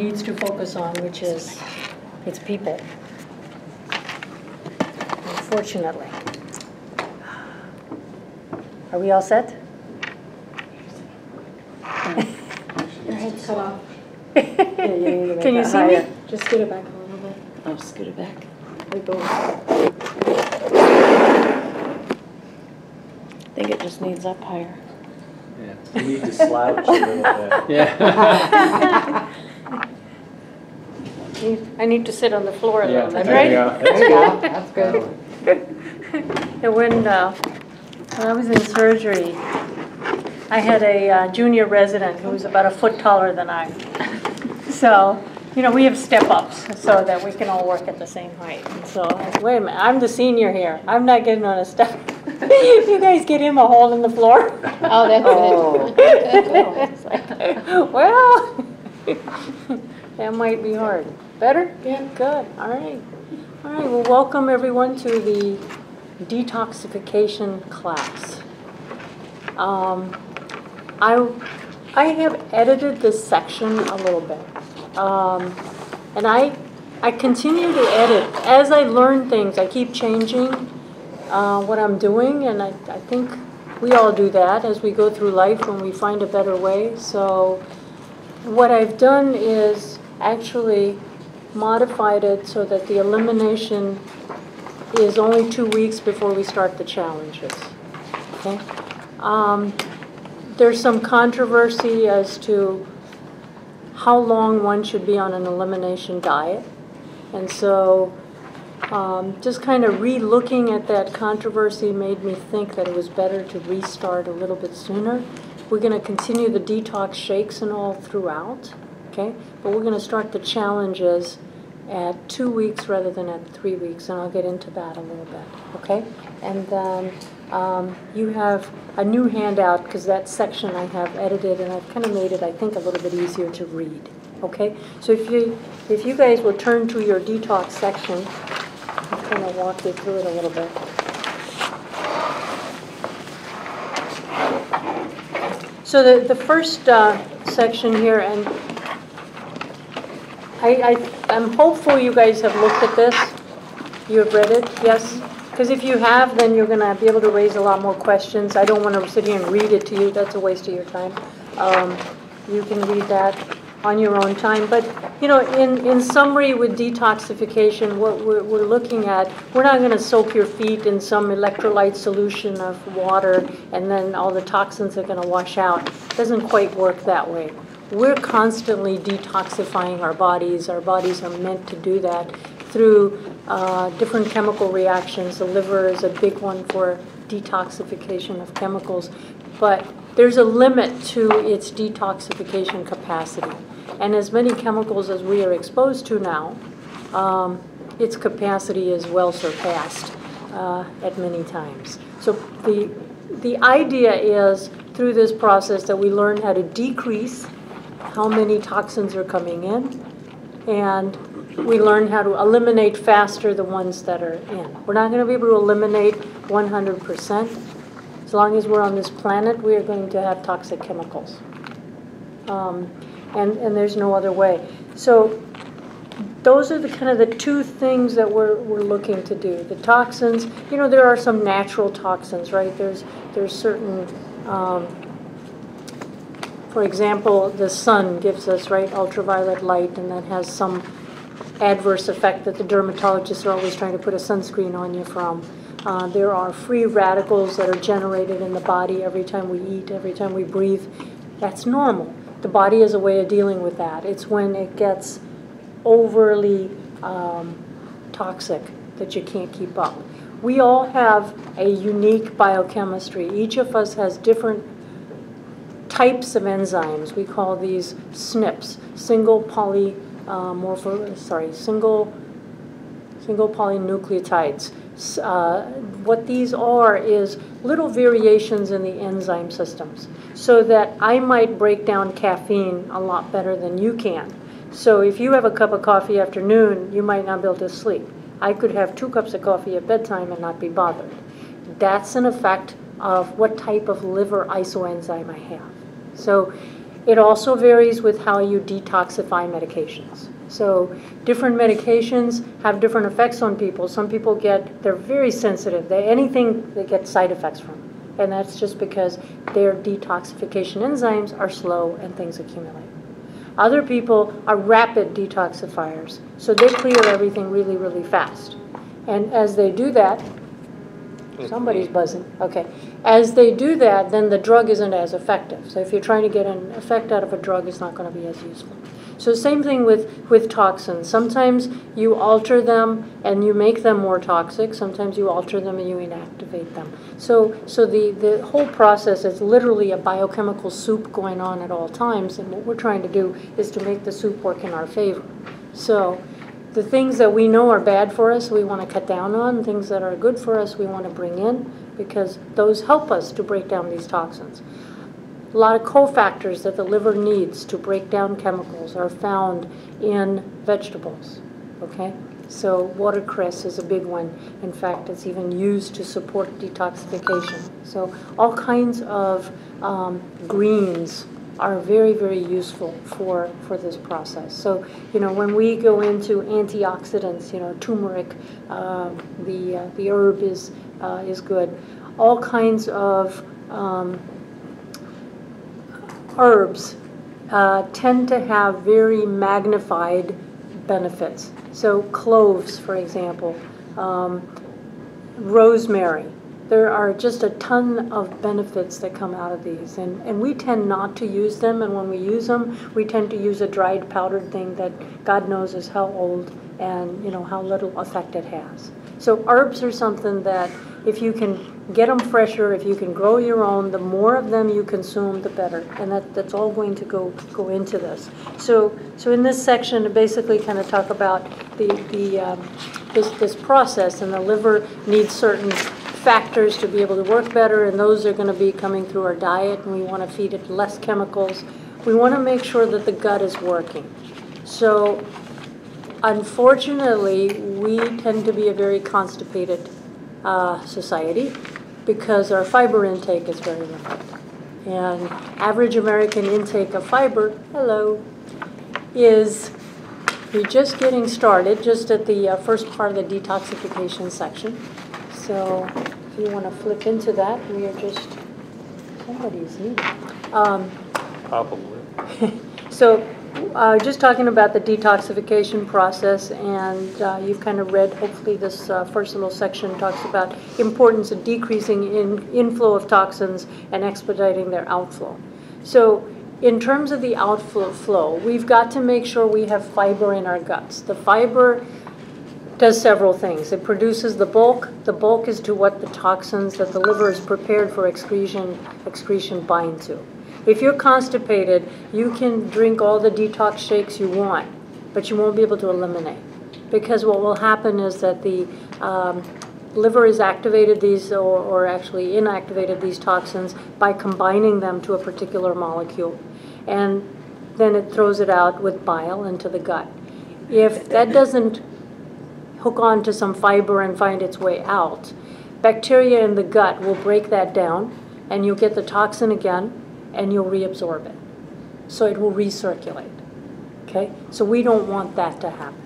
needs to focus on, which is its people, unfortunately. Are we all set? Your head's cut off. Can you see me? Just scoot it back a little bit. Oh, scoot it back. Like go. I think it just needs up higher. Yeah, you need to slouch a little bit. Yeah. I need to sit on the floor a Yeah, little bit, there right? you go. There you go. That's good. And when I was in surgery, I had a junior resident who was about a foot taller than I. So, you know, we have step-ups so that we can all work at the same height. And so, wait a minute, I'm the senior here. I'm not getting on a step. You guys get him a hole in the floor? Oh, that's good. It's like, well, that might be hard. Better? Yeah. Good. All right. All right. Well, welcome everyone to the detoxification class. I have edited this section a little bit, and I continue to edit as I learn things. I keep changing what I'm doing, and I think we all do that as we go through life when we find a better way. So what I've done is actually modified it so that the elimination is only 2 weeks before we start the challenges. Okay. There's some controversy as to how long one should be on an elimination diet. And so just kind of re-looking at that controversy made me think that it was better to restart a little bit sooner. We're going to continue the detox shakes and all throughout, okay? But we're going to start the challenges at 2 weeks rather than at 3 weeks, and I'll get into that a little bit, okay? And then you have a new handout because that section I have edited, and I've kind of made it, I think, a little bit easier to read, okay? So if you guys will turn to your detox section, I'm going to walk you through it a little bit. So the first section here, and I'm hopeful you guys have looked at this. You have read it, yes? Because if you have, then you're going to be able to raise a lot more questions. I don't want to sit here and read it to you. That's a waste of your time. You can read that on your own time. But, you know, in summary with detoxification, what we're looking at, we're not going to soak your feet in some electrolyte solution of water and then all the toxins are going to wash out. It doesn't quite work that way. We're constantly detoxifying our bodies. Our bodies are meant to do that through different chemical reactions. The liver is a big one for detoxification of chemicals. But there's a limit to its detoxification capacity. And as many chemicals as we are exposed to now, its capacity is well surpassed at many times. So the idea is through this process that we learn how to decrease how many toxins are coming in, and we learn how to eliminate faster the ones that are in. We're not going to be able to eliminate 100%. As long as we're on this planet, we are going to have toxic chemicals. And there's no other way. So those are the kind of the two things that we're looking to do. The toxins, you know, there are some natural toxins, right? There's certain, for example, the sun gives us, right, ultraviolet light, and that has some adverse effect that the dermatologists are always trying to put a sunscreen on you from. There are free radicals that are generated in the body every time we eat, every time we breathe. That's normal. The body has a way of dealing with that. It's when it gets overly toxic that you can't keep up. We all have a unique biochemistry. Each of us has different types of enzymes. We call these SNPs, single polynucleotides. What these are is little variations in the enzyme systems, so that I might break down caffeine a lot better than you can. So if you have a cup of coffee afternoon, you might not be able to sleep. I could have 2 cups of coffee at bedtime and not be bothered. That's an effect of what type of liver isoenzyme I have. So It also varies with how you detoxify medications. So different medications have different effects on people. Some people they're very sensitive. Anything they get side effects from. And that's just because their detoxification enzymes are slow and things accumulate. Other people are rapid detoxifiers. So they clear everything really, really fast. And as they do that, somebody's buzzing. Okay. As they do that, then the drug isn't as effective. So if you're trying to get an effect out of a drug, it's not going to be as useful. So same thing with toxins. Sometimes you alter them and you make them more toxic. Sometimes you alter them and you inactivate them. So the whole process is literally a biochemical soup going on at all times. And what we're trying to do is to make the soup work in our favor. So the things that we know are bad for us, we want to cut down on. Things that are good for us, we want to bring in because those help us to break down these toxins. A lot of cofactors that the liver needs to break down chemicals are found in vegetables, okay? So watercress is a big one. In fact, it's even used to support detoxification. So all kinds of greens are very, very useful for this process. So, when we go into antioxidants, turmeric, the herb is good. All kinds of herbs tend to have very magnified benefits. So cloves, for example, rosemary. There are just a ton of benefits that come out of these. And we tend not to use them. And when we use them, we tend to use a dried powdered thing that God knows is how old and how little effect it has. So herbs are something that if you can get them fresher, if you can grow your own, the more of them you consume, the better. And that's all going to go into this. So in this section, I basically kind of talk about this process, and the liver needs certain factors to be able to work better, and those are going to be coming through our diet, and we want to feed it less chemicals. We want to make sure that the gut is working. So unfortunately, we tend to be a very constipated society because our fiber intake is very limited. And average American intake of fiber, is we're just getting started, just at the first part of the detoxification section. So if you want to flip into that, we are just, somebody's needed. Probably. So just talking about the detoxification process, and you've kind of read, hopefully this first little section talks about importance of decreasing inflow of toxins and expediting their outflow. So in terms of the outflow, we've got to make sure we have fiber in our guts. The fiber does several things. It produces the bulk. The bulk is to what the toxins that the liver is prepared for excretion bind to. If you're constipated, you can drink all the detox shakes you want, but you won't be able to eliminate. Because what will happen is that the liver has activated these, or actually inactivated these toxins by combining them to a particular molecule. And then it throws it out with bile into the gut. If that doesn't hook on to some fiber and find its way out, bacteria in the gut will break that down, and you'll get the toxin again, and you'll reabsorb it. So it will recirculate, okay? So we don't want that to happen,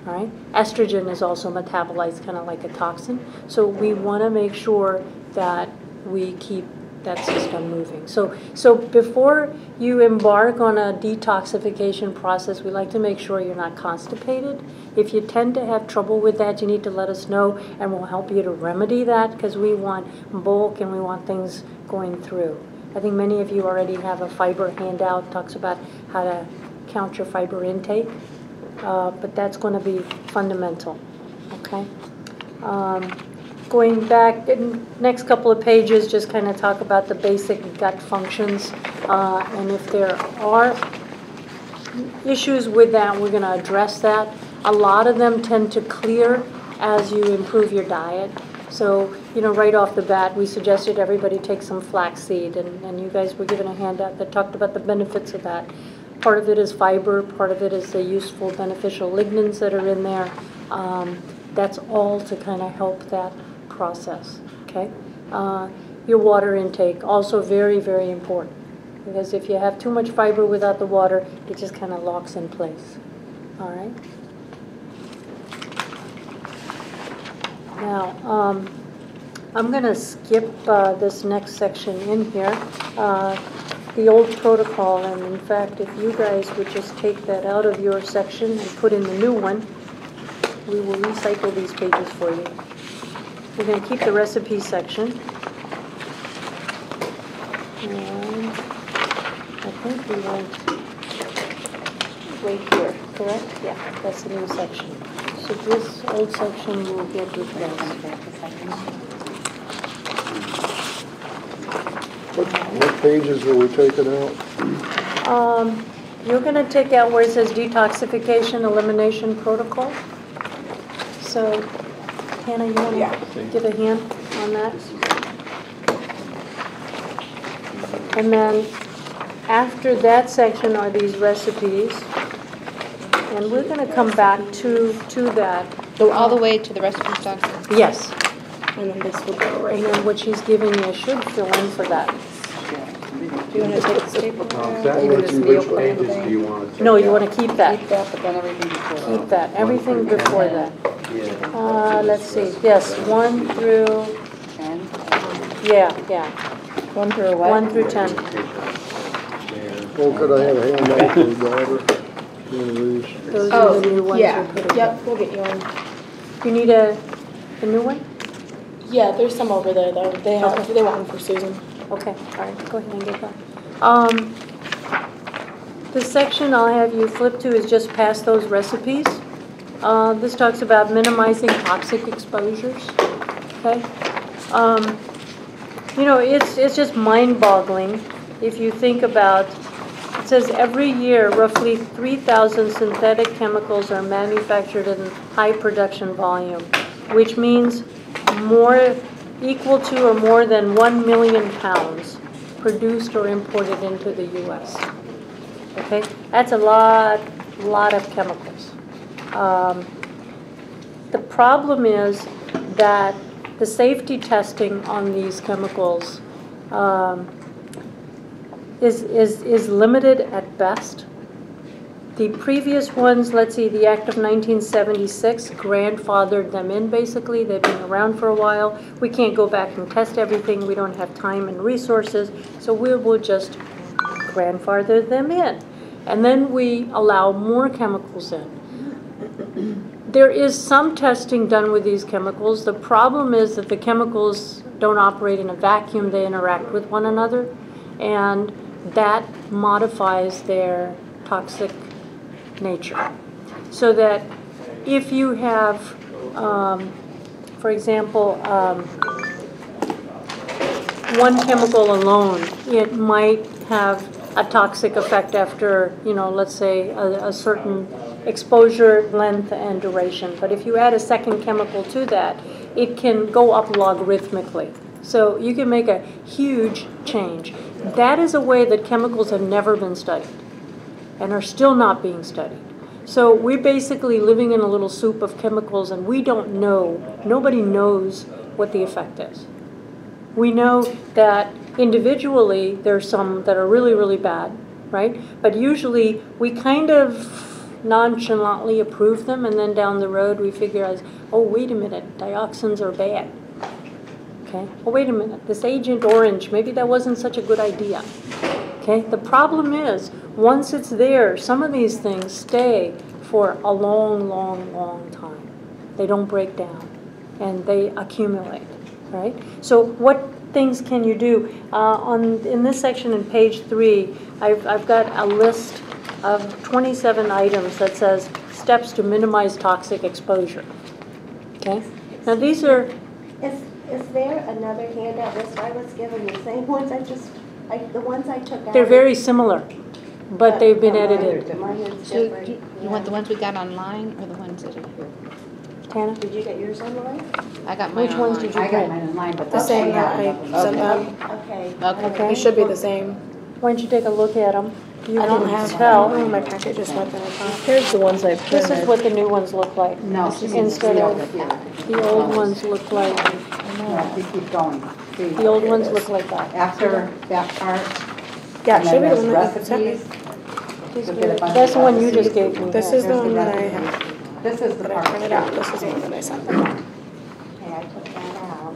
all right? Estrogen is also metabolized kind of like a toxin, so we want to make sure that we keep that system moving. So before you embark on a detoxification process, we like to make sure you're not constipated. If you tend to have trouble with that, you need to let us know, and we'll help you to remedy that, because we want bulk and we want things going through. I think many of you already have a fiber handout, talks about how to count your fiber intake, but that's going to be fundamental, okay? Going back, in next couple of pages, just kind of talk about the basic gut functions, and if there are issues with that, we're going to address that. A lot of them tend to clear as you improve your diet. So, right off the bat, we suggested everybody take some flaxseed, and you guys were given a handout that talked about the benefits of that. Part of it is fiber, part of it is the useful beneficial lignans that are in there. That's all to kind of help that process, okay? Your water intake, also very, very important, Because if you have too much fiber without the water, it just kind of locks in place. All right? Now, I'm going to skip this next section in here, the old protocol, and in fact, if you guys would just take that out of your section and put in the new one, we will recycle these pages for you. We're going to keep the recipe section. And I think we went right here, correct? Yeah, that's the new section. So this old section will get replaced. What pages are we taking out? You're going to take out where it says detoxification elimination protocol. So, Hannah, you want to give a hand on that? And then after that section are these recipes. And we're going to come back to that. Go all the way to the recipe stock. Yes. And then this will go right. And then what she's giving you should fill in for that. Do you want to take the staple? Which pages do you want to take? No, you want to keep that. Keep that, but then everything before that. Keep that. Everything before that. Yeah. Let's see. Yes, 1 through, 10. yeah. 1 through what? 1 through 10. Well, could I have a handout for the daughter? One of these? Those are the new ones we're putting. Yep, we'll get you one. You need a new one? Yeah, there's some over there though. They have, Okay. they want one for Susan. Okay, all right, go ahead and get that. The section I'll have you flip to is just past those recipes. This talks about minimizing toxic exposures, okay? You know, it's just mind-boggling if you think about, it says every year roughly 3,000 synthetic chemicals are manufactured in high production volume, which means more equal to or more than 1 million pounds produced or imported into the U.S. Okay, that's a lot of chemicals. The problem is that the safety testing on these chemicals is limited at best. The previous ones, let's see, the Act of 1976 grandfathered them in basically. They've been around for a while. We can't go back and test everything. We don't have time and resources, so we will just grandfather them in. And then we allow more chemicals in. There is some testing done with these chemicals. The problem is that the chemicals don't operate in a vacuum. They interact with one another, and that modifies their toxic nature. So that if you have, for example, one chemical alone, it might have a toxic effect after, let's say a certain exposure, length, and duration. But if you add a second chemical to that, it can go up logarithmically. So you can make a huge change. That is a way that chemicals have never been studied and are still not being studied. So we're basically living in a little soup of chemicals, and we don't know, nobody knows what the effect is. We know that individually there's some that are really, really bad, right? But usually we kind of nonchalantly approve them, and then down the road we figure out, oh, wait a minute, dioxins are bad. Okay, oh, wait a minute, this Agent Orange, maybe that wasn't such a good idea. Okay, the problem is, once it's there, some of these things stay for a long, long, long time. They don't break down, and they accumulate, right? So what things can you do? In this section in page 3, I've got a list of 27 items that says steps to minimize toxic exposure. Okay, now these are... Is there another handout list? I was given the same ones. The ones I took out. They're very similar, but they've been edited. Mine is So different. you want the ones we got online or the ones that are here? Tana? Did you get yours online? I got mine Which online. ones did you I got get? mine online, but The that's same that okay. I sent out. Okay. Okay. It should be the same. Why don't you take a look at them? You I don't can have tell. Oh, my packet just went in the top. Here's the ones I This printed. is what the new ones look like. No, she means Instead of here. the old ones look like, No, we keep going. See, the old ones look like that. After that part, Yeah, And it should then be the one there's that you sent me. recipes. You'll get a bunch That's of the one you recipes. just gave me. This is the Here's one that I recipe. have, This is the that I part. printed out. This is the one that I sent them. Okay, I took that out.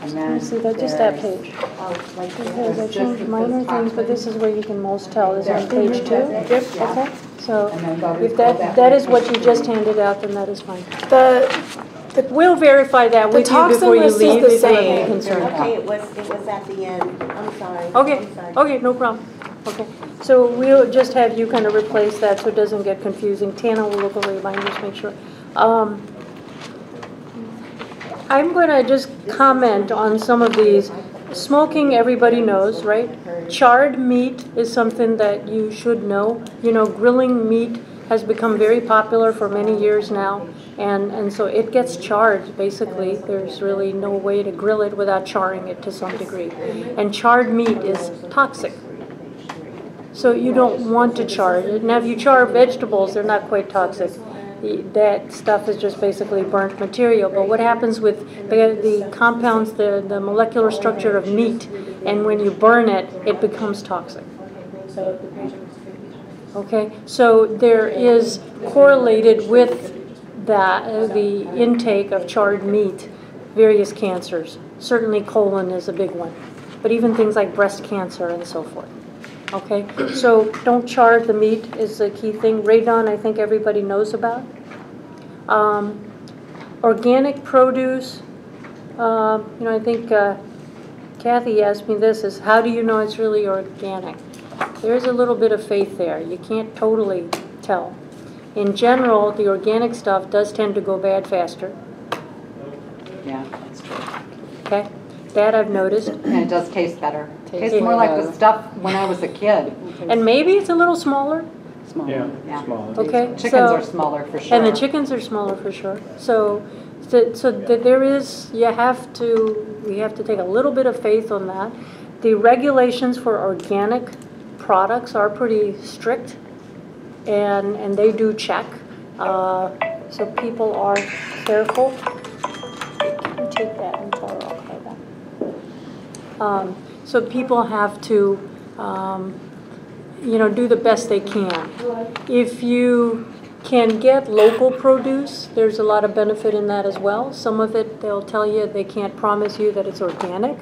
And Let then me see, that's just that there's- page. Oh, right Because there. I There's changed this minor that says things, but this is where you can most tell, is on There. page 2. Yep. Yeah. Okay, so And then go to- if go back that, that to is what you page just 3. handed out, then that is fine. The We'll verify that The with you toxin before you list is leave the if you have any same. concern. Okay, it was at the end. I'm sorry. Okay, I'm sorry. okay, no problem. Okay, so we'll just have you kind of replace that so it doesn't get confusing. Tana will look over your binders, make sure. I'm going to just comment on some of these. Smoking, everybody knows, right? Charred meat is something that you should know. You know, grilling meat has become very popular for many years now, and so it gets charred, basically. There's really no way to grill it without charring it to some degree. And charred meat is toxic. So you don't want to char it. Now, if you char vegetables, they're not quite toxic. That stuff is just basically burnt material. But what happens with the compounds, the molecular structure of meat, and when you burn it, it becomes toxic. Okay, so there is correlated with that, the intake of charred meat, various cancers. Certainly colon is a big one, but even things like breast cancer and so forth. Okay, so don't char the meat is a key thing. Radon, I think everybody knows about. Organic produce, I think Kathy asked me this, is how do you know it's really organic? There's a little bit of faith there. You can't totally tell. In general, the organic stuff does tend to go bad faster. Yeah, that's true. Okay, that I've noticed. And it does taste better. Tastes It more like the does. stuff when I was a kid. And maybe it's a little smaller. Small. Yeah, Yeah. small. Okay, Chickens so- are smaller for sure. And the chickens are smaller for sure. So that there is, we have to take a little bit of faith on that. The regulations for organic products are pretty strict, and they do check. So people are careful. You take that and tell her I'll call that. So people have to, do the best they can. If you can get local produce, there's a lot of benefit in that as well. Some of it, they'll tell you they can't promise you that it's organic,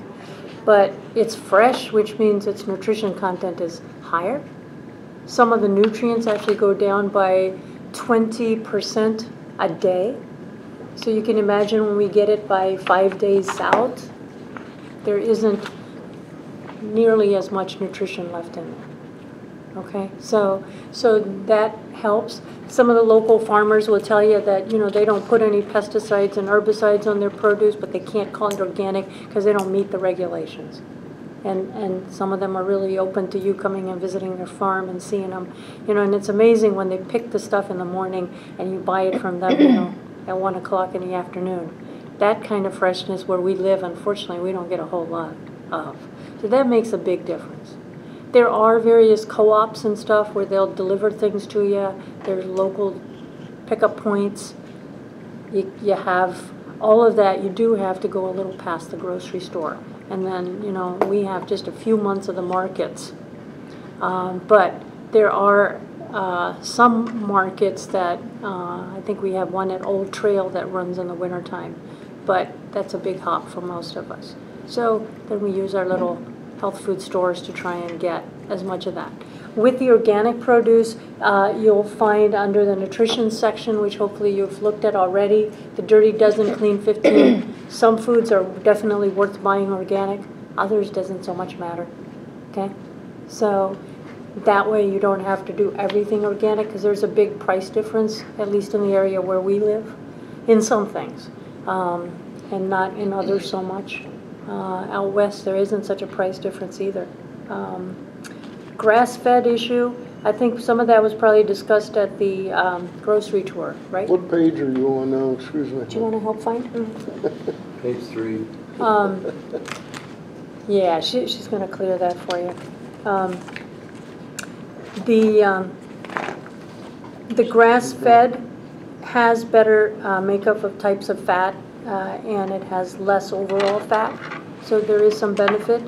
but it's fresh, which means its nutrition content is higher. Some of the nutrients actually go down by 20% a day. So you can imagine when we get it by 5 days out, there isn't nearly as much nutrition left in there. Okay, so that helps. Some of the local farmers will tell you that, they don't put any pesticides and herbicides on their produce, but they can't call it organic because they don't meet the regulations. And some of them are really open to you coming and visiting their farm and seeing them. And it's amazing when they pick the stuff in the morning and you buy it from them, at 1 o'clock in the afternoon. That kind of freshness where we live, unfortunately, we don't get a whole lot of. So that makes a big difference. There are various co-ops and stuff where they'll deliver things to you. There's local pickup points. You have all of that. You do have to go a little past the grocery store. And then, we have just a few months of the markets. But there are some markets that, I think we have one at Old Trail that runs in the wintertime. But that's a big hop for most of us. So then we use our little health food stores to try and get as much of that. With the organic produce, you'll find under the nutrition section, which hopefully you've looked at already, the Dirty Dozen Clean 15. Some foods are definitely worth buying organic, others doesn't so much matter. Okay? So that way you don't have to do everything organic because there's a big price difference, at least in the area where we live, in some things, and not in others so much. Out west, there isn't such a price difference either. Grass-fed issue, I think some of that was probably discussed at the grocery tour, right? What page are you on now, excuse me? Do you want to help find? Page 3. Yeah, she's going to clear that for you. The grass-fed has better makeup of types of fat, and it has less overall fat. so there is some benefit.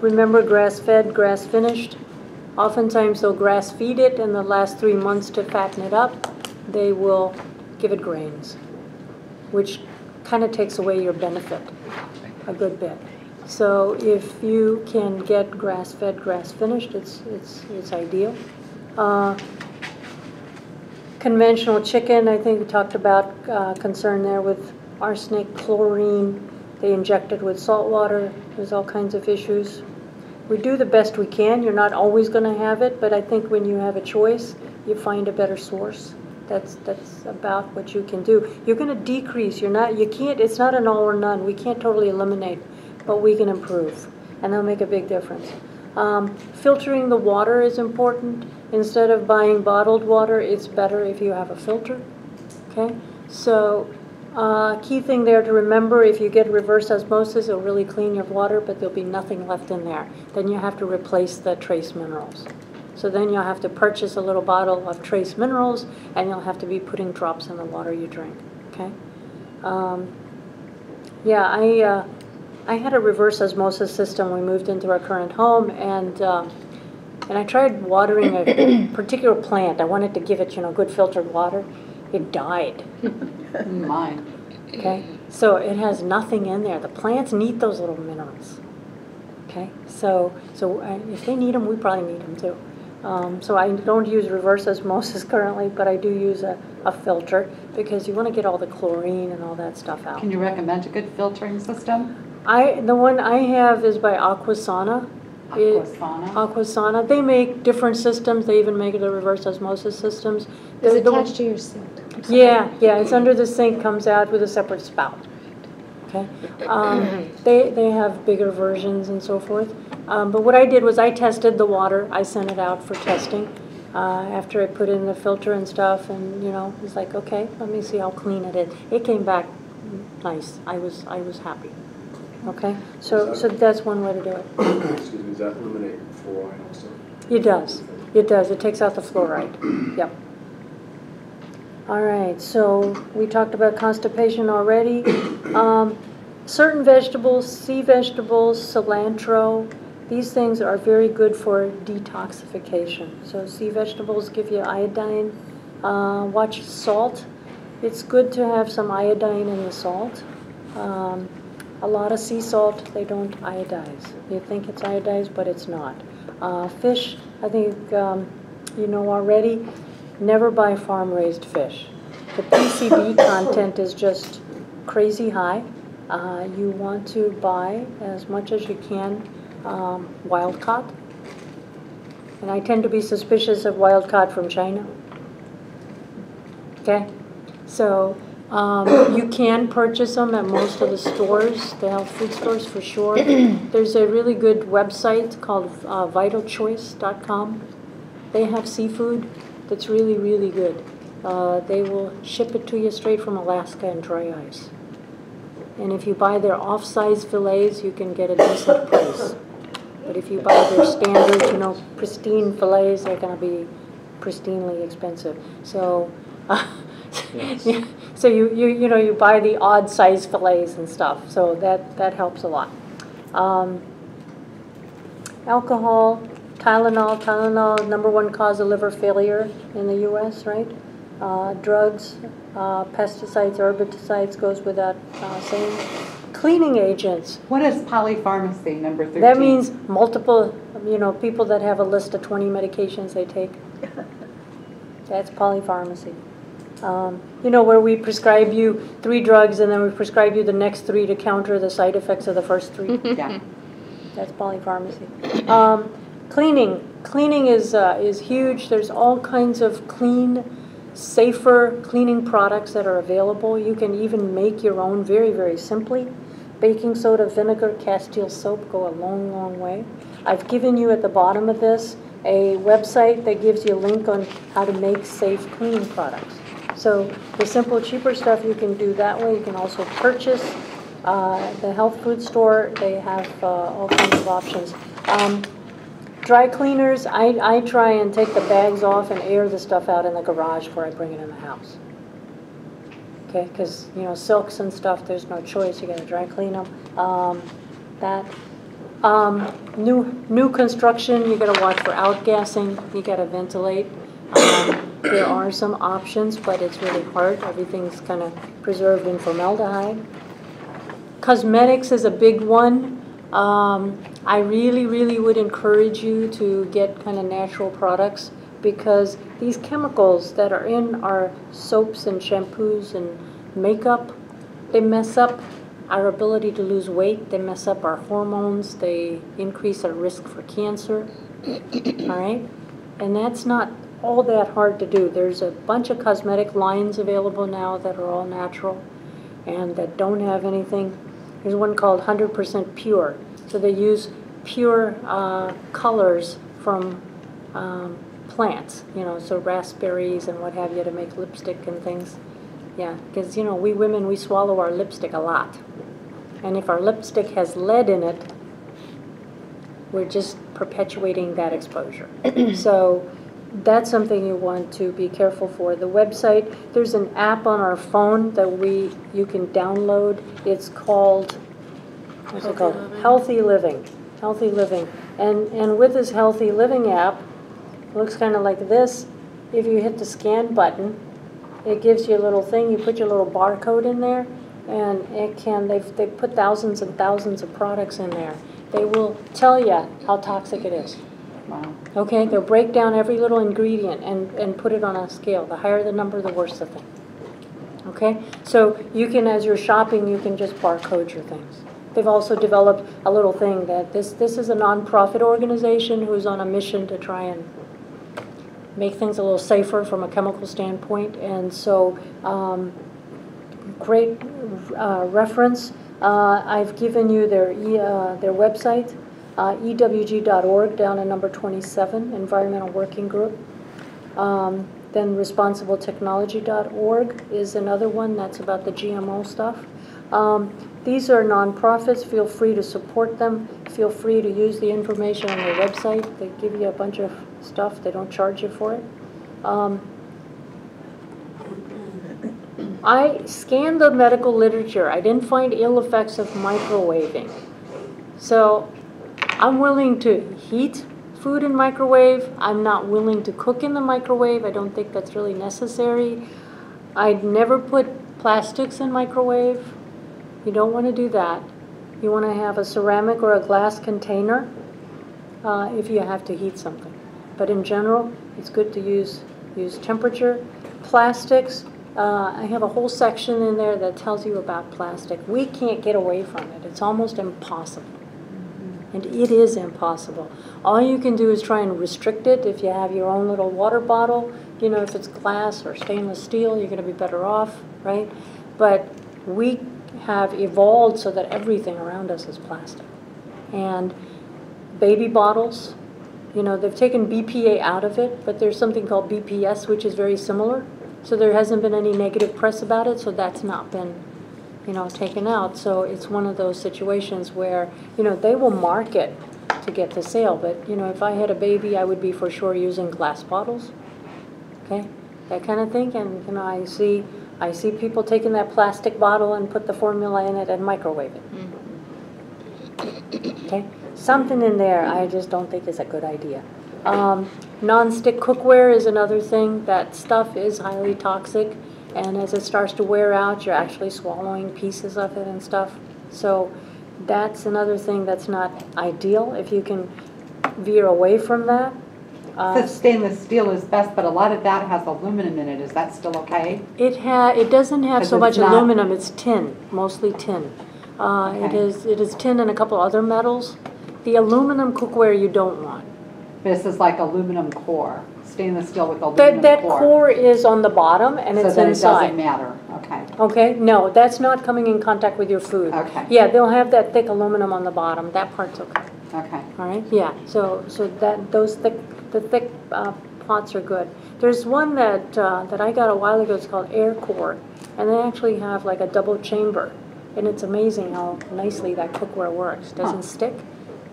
Remember, grass-fed, grass-finished. Oftentimes they'll grass-feed it in the last 3 months to fatten it up. They will give it grains, which kind of takes away your benefit a good bit. So if you can get grass-fed, grass-finished, it's ideal. Conventional chicken, I think we talked about concern there with arsenic, chlorine. They inject it with salt water. There's all kinds of issues. We do the best we can. You're not always going to have it, but I think when you have a choice, you find a better source. That's about what you can do. You're going to decrease. You can't. It's not an all or none. We can't totally eliminate, but we can improve, and that'll make a big difference. Filtering the water is important. Instead of buying bottled water, it's better if you have a filter. Okay, so key thing there to remember: if you get reverse osmosis, it'll really clean your water, but there'll be nothing left in there. Then you have to replace the trace minerals. So then you'll have to purchase a little bottle of trace minerals, and you'll have to be putting drops in the water you drink. Okay. Yeah, I had a reverse osmosis system when we moved into our current home, and I tried watering a particular plant. I wanted to give it, good filtered water. It died. Mine. Okay, so it has nothing in there. The plants need those little minerals. Okay, so if they need them, we probably need them too. So I don't use reverse osmosis currently, but I do use a filter because you want to get all the chlorine and all that stuff out. Can you recommend a good filtering system? The one I have is by Aquasana. Aquasana. They make different systems. They even make the reverse osmosis systems. Is it attached to your sink? Yeah, it's under the sink, comes out with a separate spout. Okay. They have bigger versions and so forth. But what I did was I tested the water. I sent it out for testing after I put in the filter and stuff, and it was like, okay, let me see how clean it is. It came back nice. I was happy. Okay, so that's one way to do it. Excuse me, does that eliminate fluoride also? It does. It does. It takes out the fluoride. Yep. All right, so we talked about constipation already. Certain vegetables, sea vegetables, cilantro, these things are very good for detoxification. So sea vegetables give you iodine. Watch salt. It's good to have some iodine in the salt. A lot of sea salt, they don't iodize. You think it's iodized, but it's not. Fish, I think you know already, never buy farm-raised fish. The PCB content is just crazy high. You want to buy as much as you can wild-caught. And I tend to be suspicious of wild-caught from China. Okay? So you can purchase them at most of the stores, the health food stores for sure. There's a really good website called vitalchoice.com. They have seafood that's really, really good. They will ship it to you straight from Alaska in dry ice. And if you buy their off-size fillets, you can get a decent price. But if you buy their standard, pristine fillets, they're going to be pristinely expensive. So, yeah, so you buy the odd size fillets and stuff. So that helps a lot. Alcohol, Tylenol, #1 cause of liver failure in the U.S., right? Drugs, pesticides, herbicides goes without saying. Cleaning agents. What is polypharmacy, number 13? That means multiple, people that have a list of 20 medications they take. That's polypharmacy. Where we prescribe you 3 drugs and then we prescribe you the next 3 to counter the side effects of the first 3. Yeah. That's polypharmacy. Cleaning is huge. There's all kinds of safer cleaning products that are available. You can even make your own very, very simply. Baking soda, vinegar, Castile soap go a long, long way. I've given you at the bottom of this a website that gives you a link on how to make safe cleaning products. So the simple, cheaper stuff you can do that way. You can also purchase the health food store. They have all kinds of options. Dry cleaners, I try and take the bags off and air the stuff out in the garage before I bring it in the house. Okay, because silks and stuff, there's no choice. You got to dry clean them. that. New construction, you gotta watch for outgassing, you gotta ventilate. There are some options, but it's really hard. Everything's kind of preserved in formaldehyde. Cosmetics is a big one. I really, really would encourage you to get kind of natural products, because these chemicals that are in our soaps and shampoos and makeup, they mess up our ability to lose weight, they mess up our hormones, they increase our risk for cancer, all right? And that's not all that hard to do. There's a bunch of cosmetic lines available now that are all natural and that don't have anything. There's one called 100% Pure. So they use pure colors from plants, you know, so raspberries and what have you to make lipstick and things. Yeah, because, you know, we women, we swallow our lipstick a lot. And if our lipstick has lead in it, we're just perpetuating that exposure. So that's something you want to be careful for. The website, there's an app on our phone that you can download. It's called, what's it called? Healthy Living. Healthy Living. And with this Healthy Living app, it looks kind of like this. If you hit the scan button, it gives you a little thing. You put your little barcode in there, and it can, they've put thousands and thousands of products in there. They will tell you how toxic it is. Wow. Okay, they'll break down every little ingredient and put it on a scale. The higher the number, the worse the thing. Okay, so you can, as you're shopping, you can just barcode your things. They've also developed a little thing that this is a nonprofit organization who's on a mission to try and make things a little safer from a chemical standpoint. And so, great reference. I've given you their website, ewg.org, down in number 27, Environmental Working Group. Then responsibletechnology.org is another one that's about the GMO stuff. These are nonprofits. Feel free to support them. Feel free to use the information on their website. They give you a bunch of stuff. They don't charge you for it. I scanned the medical literature. I didn't find ill effects of microwaving. So I'm willing to heat food in microwave. I'm not willing to cook in the microwave. I don't think that's really necessary. I'd never put plastics in microwave. You don't want to do that. You want to have a ceramic or a glass container if you have to heat something. But in general, it's good to use temperature. Plastics, I have a whole section in there that tells you about plastic. We can't get away from it. It's almost impossible. And it is impossible. All you can do is try and restrict it. If you have your own little water bottle, you know, if it's glass or stainless steel, you're going to be better off, right? But we have evolved so that everything around us is plastic. And baby bottles, you know, they've taken BPA out of it, but there's something called BPS, which is very similar. So there hasn't been any negative press about it, so that's not been, you know, taken out. So it's one of those situations where, you know, they will market to get the sale, but, you know, if I had a baby, I would be for sure using glass bottles, okay, that kind of thing. And, you know, I see people taking that plastic bottle and put the formula in it and microwave it. Okay, something in there I just don't think is a good idea. Non-stick cookware is another thing. That stuff is highly toxic, and as it starts to wear out, you're actually swallowing pieces of it and stuff. So that's another thing that's not ideal. If you can veer away from that. So stainless steel is best, but a lot of that has aluminum in it. Is that still okay? It doesn't have so much not aluminum. It's tin, mostly tin. Okay. It is tin and a couple other metals. The aluminum cookware you don't want. This is like aluminum core, stainless steel with aluminum That core. core is on the bottom and So it's then inside. it doesn't matter. Okay. Okay, no, that's not coming in contact with your food. Okay. Yeah, they'll have that thick aluminum on the bottom. That part's okay. Okay. All right. Yeah. So the thick pots are good. There's one that I got a while ago. It's called Air Core, and they actually have like a double chamber, and it's amazing how nicely that cookware works. Doesn't stick,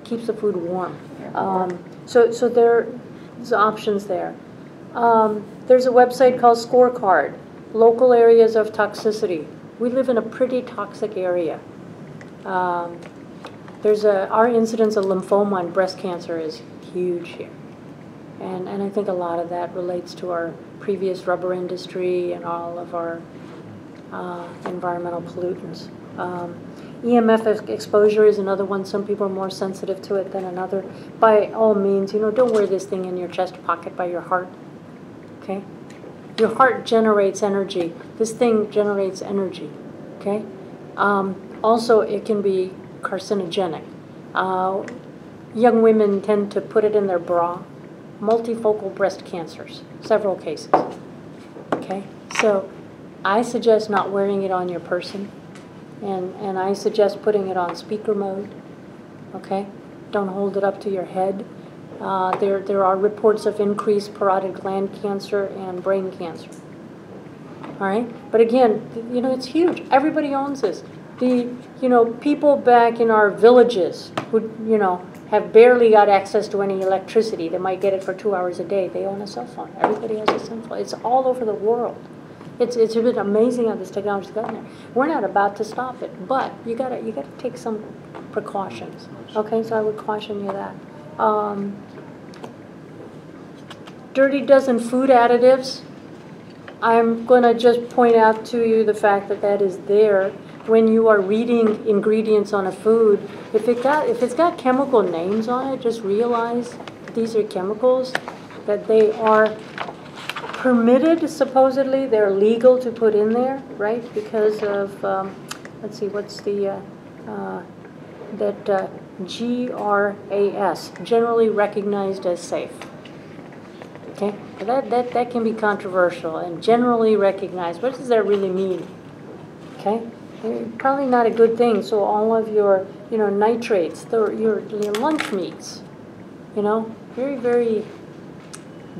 keeps the food warm. So there's options there. There's a website called Scorecard, local areas of toxicity. We live in a pretty toxic area. our incidence of lymphoma and breast cancer is huge here. And I think a lot of that relates to our previous rubber industry and all of our environmental pollutants. EMF exposure is another one. Some people are more sensitive to it than another. By all means, don't wear this thing in your chest pocket by your heart, okay? Your heart generates energy. This thing generates energy, okay? Also, it can be carcinogenic. Young women tend to put it in their bra. Multifocal breast cancers, several cases, okay? So I suggest not wearing it on your person, and I suggest putting it on speaker mode, okay? Don't hold it up to your head. There are reports of increased parotid gland cancer and brain cancer, all right? But again, it's huge. Everybody owns this. People back in our villages who, have barely got access to any electricity. They might get it for 2 hours a day. They own a cell phone. Everybody has a cell phone. It's all over the world. It's been amazing how this technology's gotten there. We're not about to stop it, but you gotta take some precautions. Okay, so I would caution you that. Dirty Dozen food additives. I'm gonna just point out to you the fact that is there. When you are reading ingredients on a food, if it's got chemical names on it, just realize these are chemicals, that they are permitted, supposedly, they're legal to put in there, right? Because of, let's see, what's the, GRAS, generally recognized as safe. Okay, that can be controversial, and generally recognized. What does that really mean? Okay. Probably not a good thing. So all of your, nitrates, your lunch meats, very, very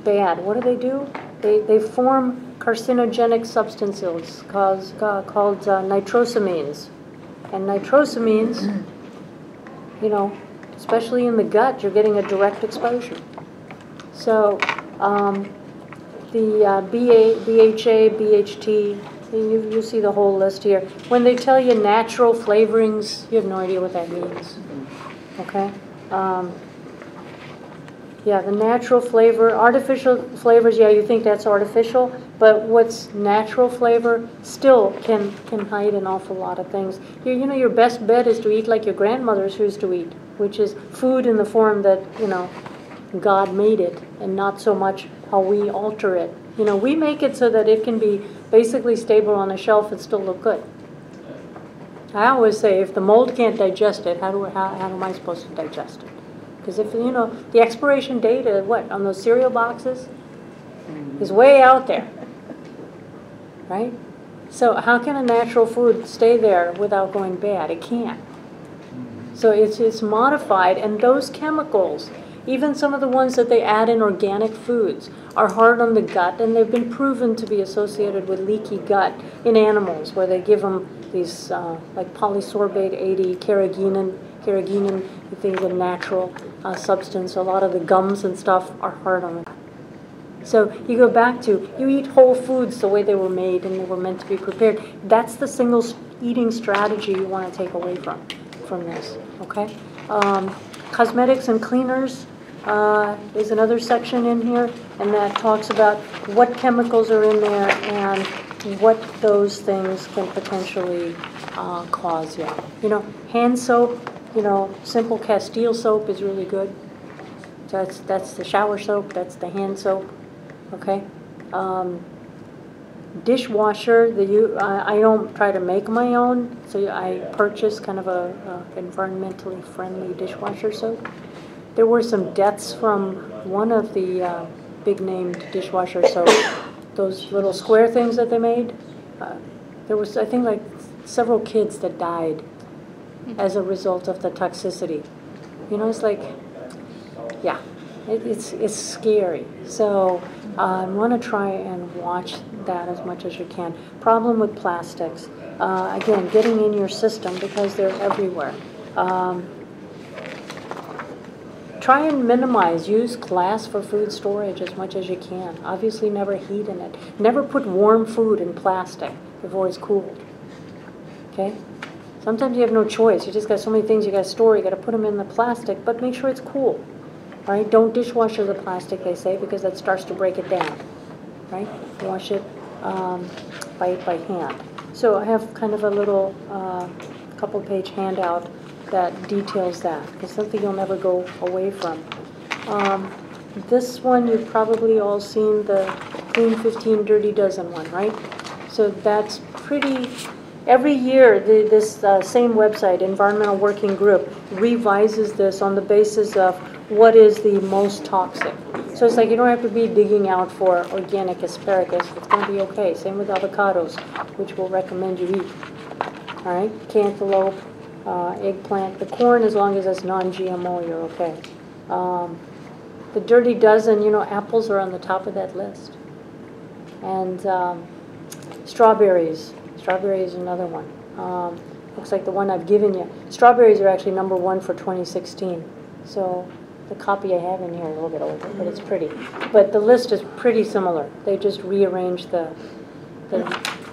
bad. What do? They form carcinogenic substances called nitrosamines. And nitrosamines, especially in the gut, you're getting a direct exposure. So the BHA, BHT, you see the whole list here. When they tell you natural flavorings, you have no idea what that means. Okay? Yeah, the natural flavor, artificial flavors, yeah, you think that's artificial, but what's natural flavor still can hide an awful lot of things. Your best bet is to eat like your grandmothers used to eat, which is food in the form that, God made it, and not so much how we alter it. We make it so that it can be basically stable on a shelf and still look good. I always say, if the mold can't digest it, how am I supposed to digest it? Because if, the expiration date, on those cereal boxes is way out there, right? So how can a natural food stay there without going bad? It can't. So it's modified, and those chemicals, even some of the ones that they add in organic foods, are hard on the gut, and they've been proven to be associated with leaky gut in animals, where they give them these like polysorbate 80, carrageenan, you think is a natural substance. A lot of the gums and stuff are hard on the gut. So you go back to, you eat whole foods the way they were made and they were meant to be prepared. That's the single eating strategy you want to take away from this, okay? Cosmetics and cleaners is another section in here, and that talks about what chemicals are in there and what those things can potentially cause you. Hand soap, simple Castile soap is really good. That's the shower soap, that's the hand soap, okay? Dishwasher, I don't try to make my own, so I purchase kind of a environmentally friendly dishwasher soap. There were some deaths from one of the big named dishwasher soaps, those little square things that they made. There was, I think, like several kids that died as a result of the toxicity. It's like, yeah, it's scary. So I want to try and watch that as much as you can. Problem with plastics, again, getting in your system because they're everywhere. Try and minimize, use glass for food storage as much as you can. Obviously never heat in it. Never put warm food in plastic before it's cooled, okay? Sometimes you have no choice. You just got so many things you got to store. You got to put them in the plastic, but make sure it's cool. Right? Don't dishwasher the plastic, they say, because that starts to break it down. Right? Wash it by hand. So I have kind of a little couple-page handout that details that. It's something you'll never go away from. This one, you've probably all seen the Clean 15, Dirty Dozen one, right? So that's pretty, every year this same website, Environmental Working Group, revises this on the basis of what is the most toxic. So it's like you don't have to be digging out for organic asparagus. It's going to be okay. Same with avocados, which we'll recommend you eat. All right? Cantaloupe, eggplant. The corn, as long as it's non-GMO, you're okay. The Dirty Dozen, you know, apples are on the top of that list. And strawberries. Strawberry is another one. Looks like the one I've given you. Strawberries are actually number 1 for 2016. So the copy I have in here is a little bit older, but it's pretty. But the list is pretty similar. They just rearranged the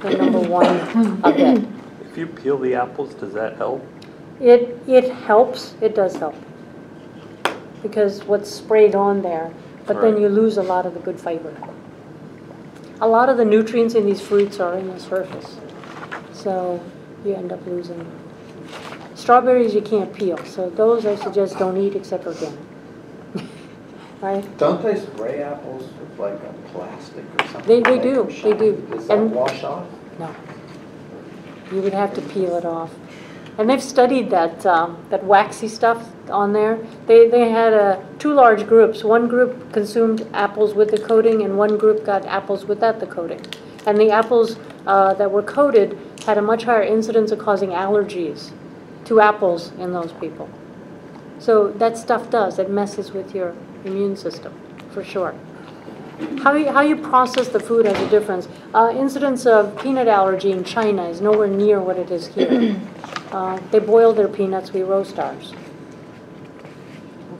number 1 a bit. If you peel the apples, does that help? It helps. It does help. Because what's sprayed on there, but then you lose a lot of the good fiber. A lot of the nutrients in these fruits are in the surface, so you end up losing them. Strawberries you can't peel, so those I suggest don't eat except organic. Right? Don't they spray apples with like a plastic or something? They do, they do. Does that And wash off? no, you would have to peel it off. And they've studied that that waxy stuff on there. They had 2 large groups. One group consumed apples with the coating, and one group got apples without the coating. And the apples that were coated had a much higher incidence of causing allergies to apples in those people. So that stuff does. It messes with your immune system, for sure. How you process the food has a difference. Incidence of peanut allergy in China is nowhere near what it is here. They boil their peanuts, we roast ours.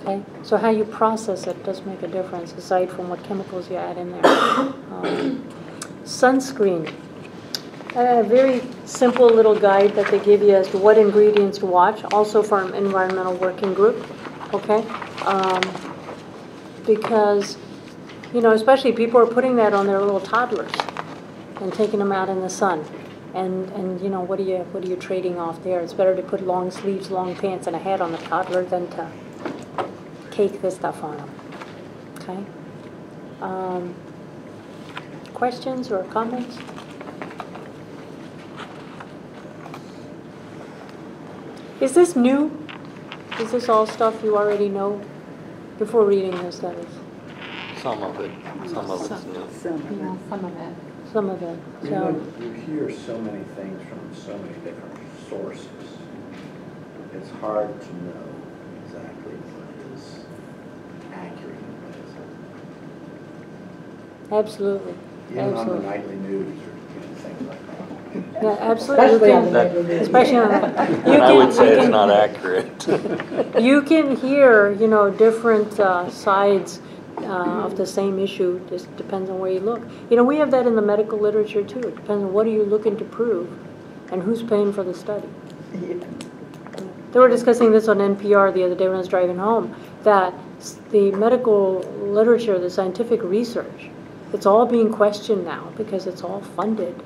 Okay? So how you process it does make a difference, aside from what chemicals you add in there. Sunscreen. A very simple little guide that they give you as to what ingredients to watch, also from Environmental Working Group. Okay? Because, you know, especially people are putting that on their little toddlers and taking them out in the sun. And you know, what are you trading off there? It's better to put long sleeves, long pants, and a hat on the toddler than to cake this stuff on them. Okay? Questions or comments? Is this new? Is this all stuff you already know before reading this, that is? Some of it. Some of it's new. Yeah, some of it. Some of it. You So, know, you hear so many things from so many different sources. It's hard to know exactly what is accurate and what isn't. absolutely. Even on the Absolutely. nightly news or things like that. Yeah, absolutely. Especially on the That- nightly news. Especially on the. And I would say it's not accurate. You can hear, you know, different sides of the same issue. Just depends on where you look. You know, we have that in the medical literature too. It depends on what are you looking to prove and who's paying for the study. They were discussing this on NPR the other day when I was driving home, that the medical literature, the scientific research, it's all being questioned now because it's all funded,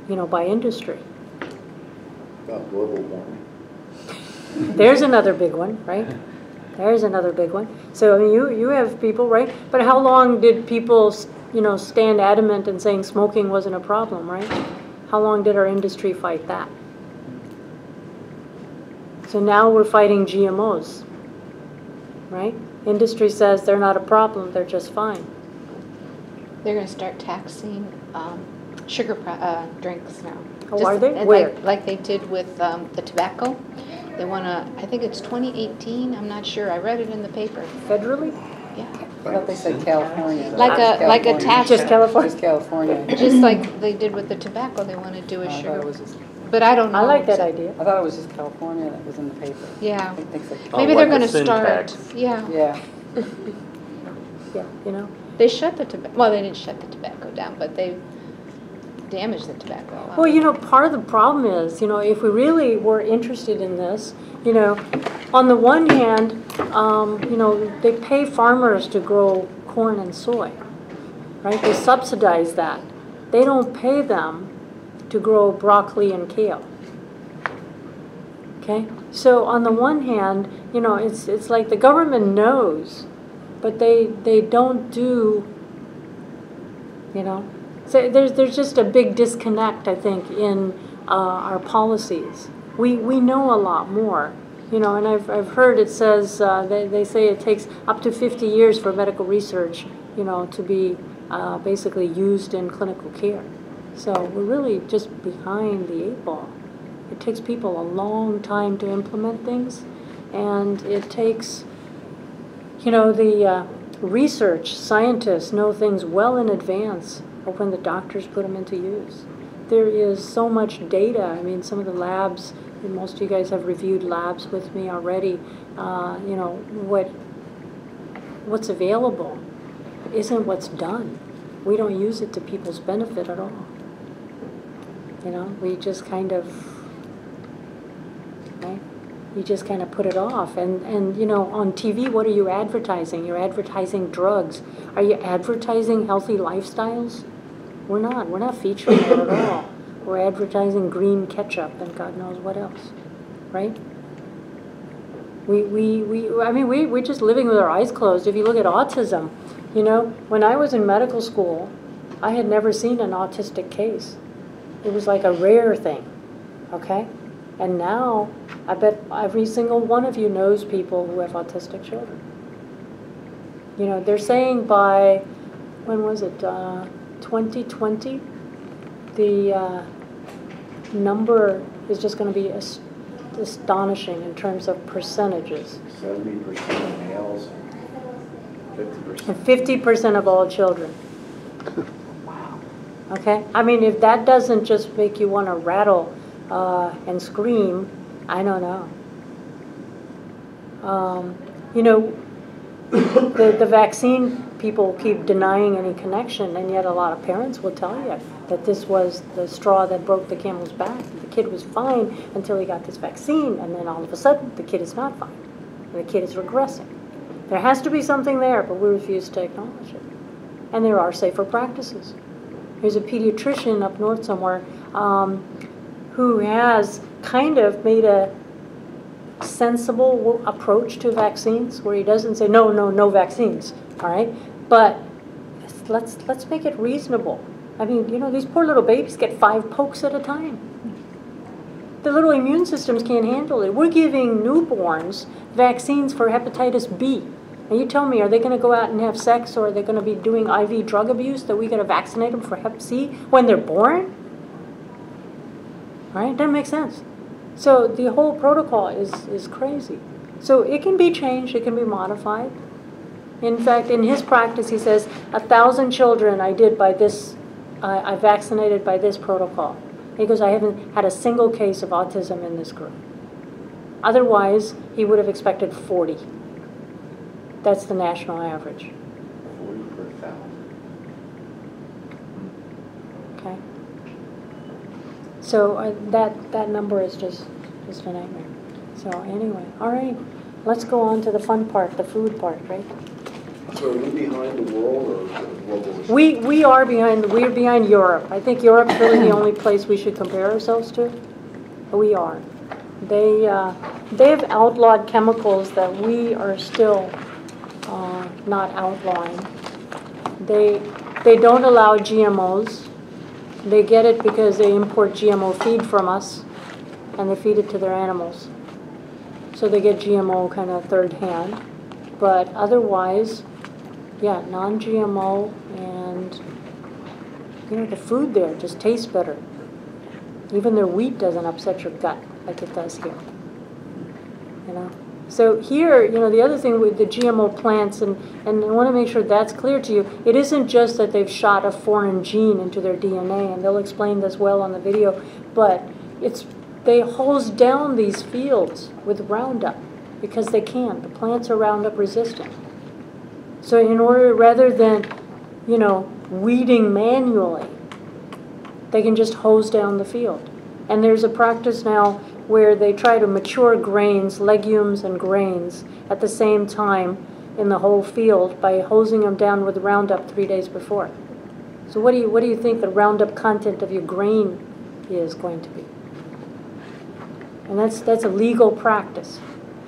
you know, by industry. About global warming. There's another big one, right? There's another big one. So I mean, you have people, right? But how long did people, you know, stand adamant in saying smoking wasn't a problem, right? How long did our industry fight that? So now we're fighting GMOs, right? Industry says they're not a problem, they're just fine. They're going to start taxing sugar drinks now. Oh, are they? And Where? like they did with the tobacco. They want to, I think it's 2018, I'm not sure. I read it in the paper. Federally? Yeah. I thought they said California. Like a tax. Just California? Just California. Just like they did with the tobacco, they want to do a I thought sugar. it was just, But I don't know. I like that idea. I thought it was just California that was in the paper. Yeah. I think so. Oh, Maybe like they're the going to sin start. tax. Yeah. Yeah. Yeah, you know? They shut the tobacco. Well, they didn't shut the tobacco down, but they damage the tobacco. Well, you know, part of the problem is, you know, if we really were interested in this, you know, on the one hand, you know, they pay farmers to grow corn and soy, right? They subsidize that. They don't pay them to grow broccoli and kale. Okay? So on the one hand, you know, it's like the government knows, but they don't do, you know. So there's just a big disconnect, I think, in our policies. We know a lot more, you know, and I've heard it says, they say it takes up to 50 years for medical research, you know, to be basically used in clinical care. So we're really just behind the 8 ball. It takes people a long time to implement things, and it takes, you know, the research scientists know things well in advance of when the doctors put them into use. There is so much data. I mean, some of the labs, and most of you guys have reviewed labs with me already, you know, what's available isn't what's done. We don't use it to people's benefit at all. You know, we just kind of, right? You just kind of put it off. And you know, on TV, what are you advertising? You're advertising drugs. Are you advertising healthy lifestyles? We're not. We're not featuring it at all. We're advertising green ketchup and God knows what else, right? I mean, we're just living with our eyes closed. If you look at autism, you know, when I was in medical school, I had never seen an autistic case. It was like a rare thing, okay? And now, I bet every single one of you knows people who have autistic children. You know, they're saying by, when was it, 2020, the number is just going to be astonishing in terms of percentages. 70% males, 50%. And 50% of all children. Okay? I mean, if that doesn't just make you want to rattle and scream, I don't know. You know, the vaccine people keep denying any connection, and yet a lot of parents will tell you that this was the straw that broke the camel's back. The kid was fine until he got this vaccine, and then all of a sudden, the kid is not fine. And the kid is regressing. There has to be something there, but we refuse to acknowledge it. And there are safer practices. There's a pediatrician up north somewhere who has kind of made a sensible approach to vaccines, where he doesn't say no vaccines, all right? But let's make it reasonable. I mean, you know, these poor little babies get 5 pokes at a time. The little immune systems can't handle it. We're giving newborns vaccines for hepatitis B. And you tell me, are they going to go out and have sex, or are they going to be doing IV drug abuse that we got to vaccinate them for hep C when they're born? Right? Doesn't make sense. So the whole protocol is crazy. So it can be changed, it can be modified. In fact, in his practice, he says, 1,000 children I did by this, I vaccinated by this protocol. He goes, I haven't had a single case of autism in this group. Otherwise, he would have expected 40. That's the national average. 40 per 1,000. Okay. So that number is just a nightmare. So anyway, all right, let's go on to the fun part, the food part, right? So are we behind the world or the global? We're behind Europe. I think Europe's really the only place we should compare ourselves to. We are. They've outlawed chemicals that we are still not outlawing. They don't allow GMOs. They get it because they import GMO feed from us, and they feed it to their animals. So they get GMO kind of third hand. But otherwise, yeah, non-GMO, and you know, the food there just tastes better. Even their wheat doesn't upset your gut like it does here. You know? So here, you know, the other thing with the GMO plants, and I want to make sure that's clear to you, it isn't just that they've shot a foreign gene into their DNA, and they'll explain this well on the video, but they hose down these fields with Roundup because they can. The plants are Roundup resistant. So in order, rather than, you know, weeding manually, They can just hose down the field. And there's a practice now where they try to mature grains, legumes and grains, at the same time in the whole field by hosing them down with Roundup 3 days before. So what do you think the Roundup content of your grain is going to be? And that's a legal practice.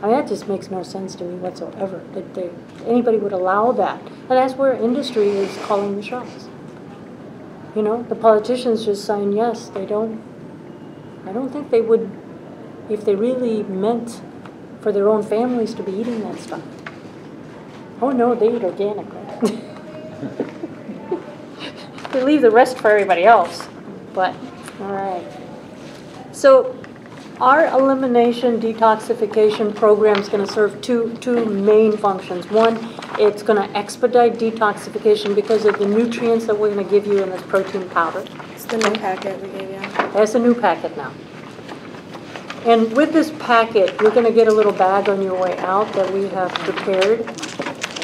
I mean, that just makes no sense to me whatsoever, that anybody would allow that. And that's where industry is calling the shots. You know, the politicians just sign yes. I don't think they would, if they really meant for their own families to be eating that stuff. Oh no, they eat organic, right? They leave the rest for everybody else. But, all right. So, our elimination detoxification program is going to serve two main functions. One, it's going to expedite detoxification because of the nutrients that we're going to give you in this protein powder. It's the new packet we gave you. That's a new packet now. And with this packet, you're going to get a little bag on your way out that we have prepared.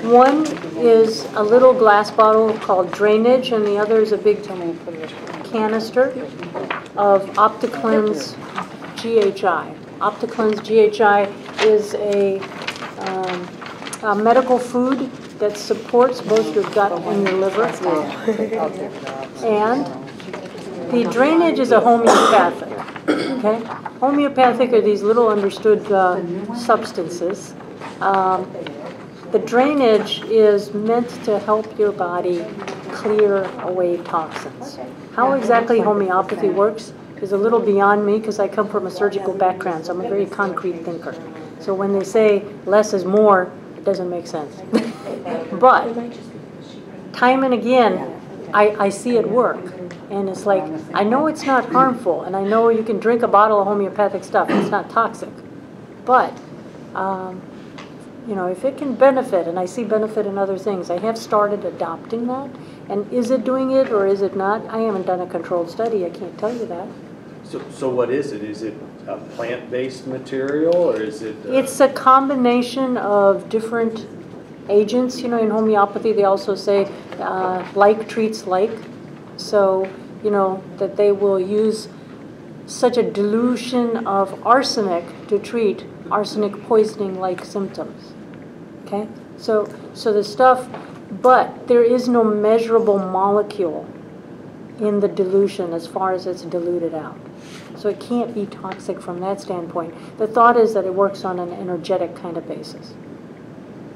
One is a little glass bottle called Drainage, and the other is a big canister of OptiCleanse GHI. OptiCleanse GHI is a medical food that supports both your gut and your liver. And the Drainage is a homeopathic. Okay, homeopathic are these little understood substances. The Drainage is meant to help your body clear away toxins. How exactly homeopathy works is a little beyond me because I come from a surgical background, so I'm a very concrete thinker. So when they say less is more, it doesn't make sense. But time and again, I see it work. And it's like, I know it's not harmful, and I know you can drink a bottle of homeopathic stuff, it's not toxic. But, you know, if it can benefit, and I see benefit in other things, I have started adopting that. And is it doing it or is it not? I haven't done a controlled study, I can't tell you that. So what is it? Is it a plant-based material, or is it? It's a combination of different agents. You know, in homeopathy they also say like treats like. So, you know, that they will use such a dilution of arsenic to treat arsenic poisoning-like symptoms. Okay? So the stuff, but there is no measurable molecule in the dilution as far as it's diluted out. So it can't be toxic from that standpoint. The thought is that it works on an energetic kind of basis.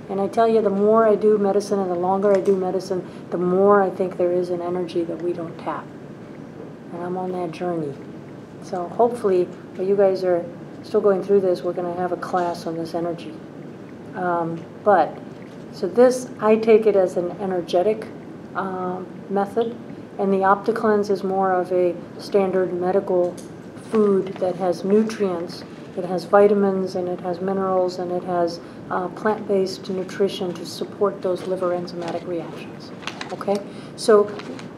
And I tell you, the more I do medicine and the longer I do medicine, the more I think there is an energy that we don't tap. And I'm on that journey. So hopefully, while you guys are still going through this, we're going to have a class on this energy. So this, I take it as an energetic method, and the OptiCleanse is more of a standard medical food that has nutrients. It has vitamins, and it has minerals, and it has plant-based nutrition to support those liver enzymatic reactions. Okay? So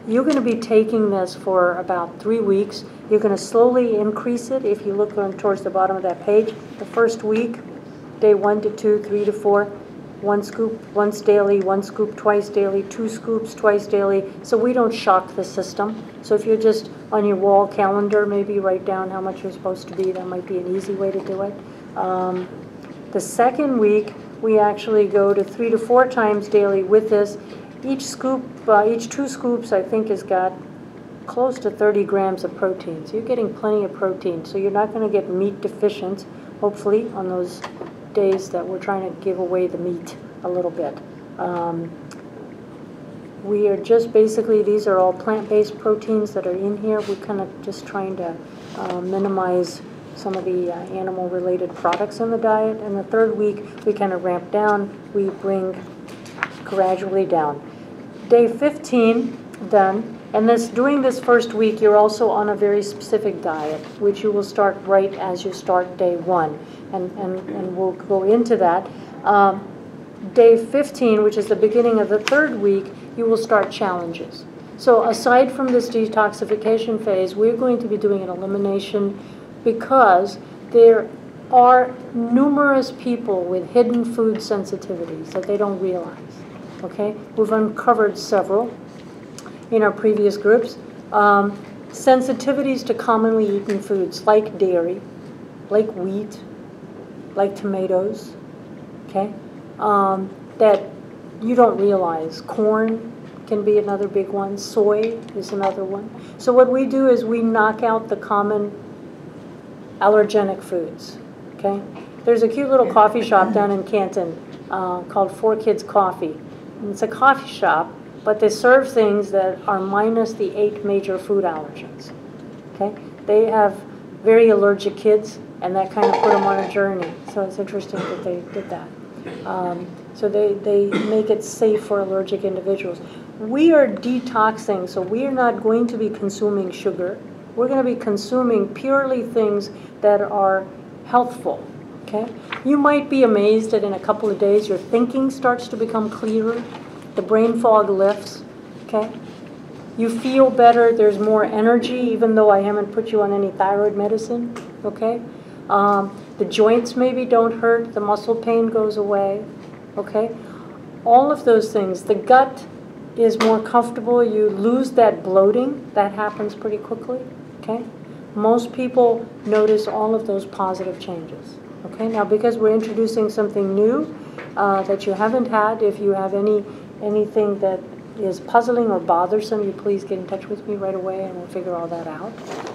you're going to be taking this for about 3 weeks. You're going to slowly increase it. If you look towards the bottom of that page, the first week, day 1 to 2, 3 to 4, 1 scoop once daily, 1 scoop twice daily, 2 scoops twice daily, so we don't shock the system. So if you're just on your wall calendar, maybe write down how much you're supposed to be. That might be an easy way to do it. The second week, we actually go to 3 to 4 times daily with this. Each scoop, each 2 scoops, I think, has got close to 30 grams of protein. So you're getting plenty of protein. So you're not going to get meat deficient, hopefully, on those days that we're trying to give away the meat a little bit. We are just basically, these are all plant-based proteins that are in here. We're kind of just trying to minimize some of the animal-related products in the diet. And the third week, we kind of ramp down. We bring gradually down. Day 15, done. And during this first week, you're also on a very specific diet, which you will start right as you start day 1. And we'll go into that. Day 15, which is the beginning of the third week, you will start challenges. So aside from this detoxification phase, we're going to be doing an elimination because there are numerous people with hidden food sensitivities that they don't realize. Okay? We've uncovered several in our previous groups. sensitivities to commonly eaten foods like dairy, like wheat, like tomatoes, okay, that you don't realize. Corn can be another big one. Soy is another one. So what we do is we knock out the common allergenic foods, okay? There's a cute little coffee shop down in Canton called 4 Kids Coffee. And it's a coffee shop, but they serve things that are minus the 8 major food allergens, okay? They have very allergic kids, and that kind of put them on a journey. So it's interesting that they did that. So they make it safe for allergic individuals. We are detoxing, so we are not going to be consuming sugar. We're going to be consuming purely things that are healthful, okay? You might be amazed that in a couple of days your thinking starts to become clearer, the brain fog lifts, okay? You feel better, there's more energy, even though I haven't put you on any thyroid medicine, okay? The joints maybe don't hurt, the muscle pain goes away, okay? All of those things. The gut is more comfortable, you lose that bloating, that happens pretty quickly, okay? Most people notice all of those positive changes, okay? Now, because we're introducing something new that you haven't had, if you have anything that is puzzling or bothersome, you please get in touch with me right away and we'll figure all that out.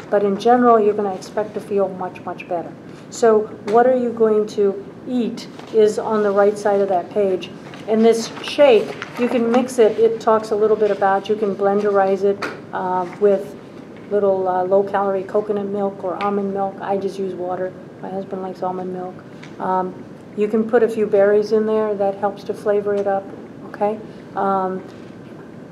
But in general, you're going to expect to feel much, much better. So what are you going to eat is on the right side of that page. In this shake, you can mix it. It talks a little bit about, you can blenderize it with little low-calorie coconut milk or almond milk. I just use water. My husband likes almond milk. You can put a few berries in there. That helps to flavor it up, okay?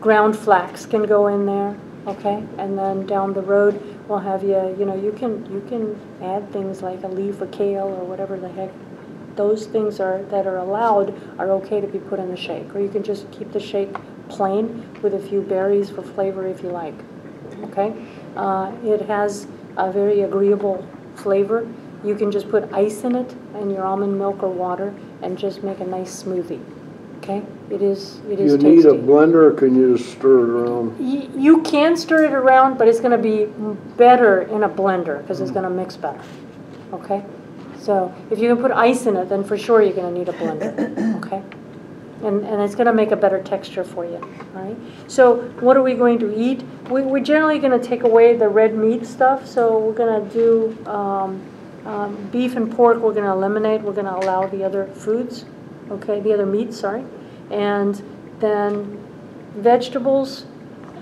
Ground flax can go in there, okay? And then down the road, we'll have you can add things like a leaf of kale or whatever the heck. Those things that are allowed are okay to be put in the shake. Or you can just keep the shake plain with a few berries for flavor if you like, okay? It has a very agreeable flavor. You can just put ice in it and your almond milk or water and just make a nice smoothie, okay? It is tasty. You need a blender, or can you just stir it around? You can stir it around, but it's going to be better in a blender because it's going to mix better, okay? So if you can put ice in it, then for sure you're going to need a blender, okay? And it's going to make a better texture for you, all right? So what are we going to eat? We're generally going to take away the red meat stuff, so we're going to do beef and pork we're going to eliminate. We're going to allow the other foods, okay, the other meats, sorry. And then vegetables,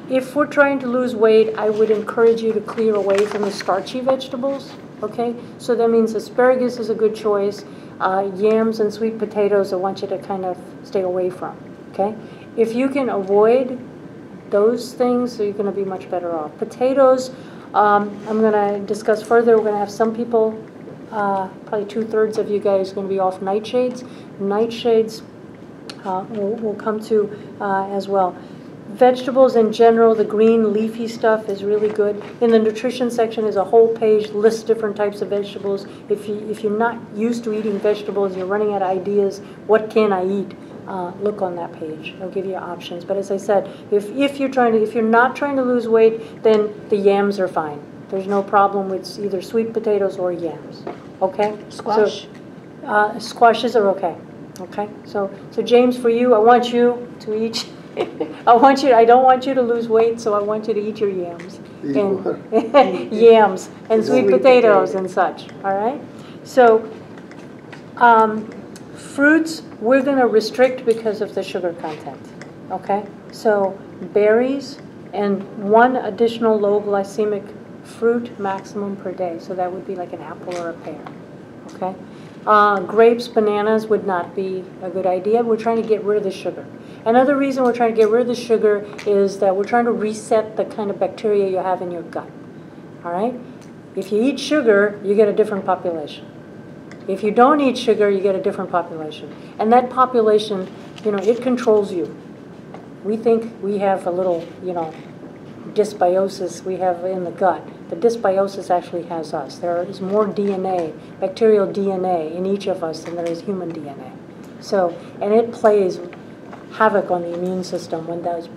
if we're trying to lose weight, I would encourage you to clear away from the starchy vegetables, okay? So that means asparagus is a good choice. Yams and sweet potatoes I want you to kind of stay away from, okay? If you can avoid those things, you're going to be much better off. Potatoes, I'm going to discuss further. We're going to have some people, probably 2/3 of you guys are going to be off nightshades. Nightshades we'll come to as well. Vegetables in general, the green leafy stuff is really good. In the nutrition section is a whole page, lists different types of vegetables. If you're not used to eating vegetables, you're running out of ideas, what can I eat? Look on that page. It'll give you options. But as I said, if you're not trying to lose weight, then the yams are fine. There's no problem with either sweet potatoes or yams. Okay? Squash? So, squashes are okay. Okay? So James, for you, I want you to eat. I don't want you to lose weight, so I want you to eat your yams. And yams and sweet potatoes and such. All right? So fruits, we're going to restrict because of the sugar content. Okay? So berries and 1 additional low glycemic fruit maximum per day. So that would be like an apple or a pear. Okay? Grapes, bananas would not be a good idea. We're trying to get rid of the sugar. Another reason we're trying to get rid of the sugar is that we're trying to reset the kind of bacteria you have in your gut. All right? If you eat sugar, you get a different population. If you don't eat sugar, you get a different population. And that population, it controls you. We think we have a little, dysbiosis we have in the gut. The dysbiosis actually has us. There is more DNA, bacterial DNA, in each of us than there is human DNA. So, and it plays havoc on the immune system when those,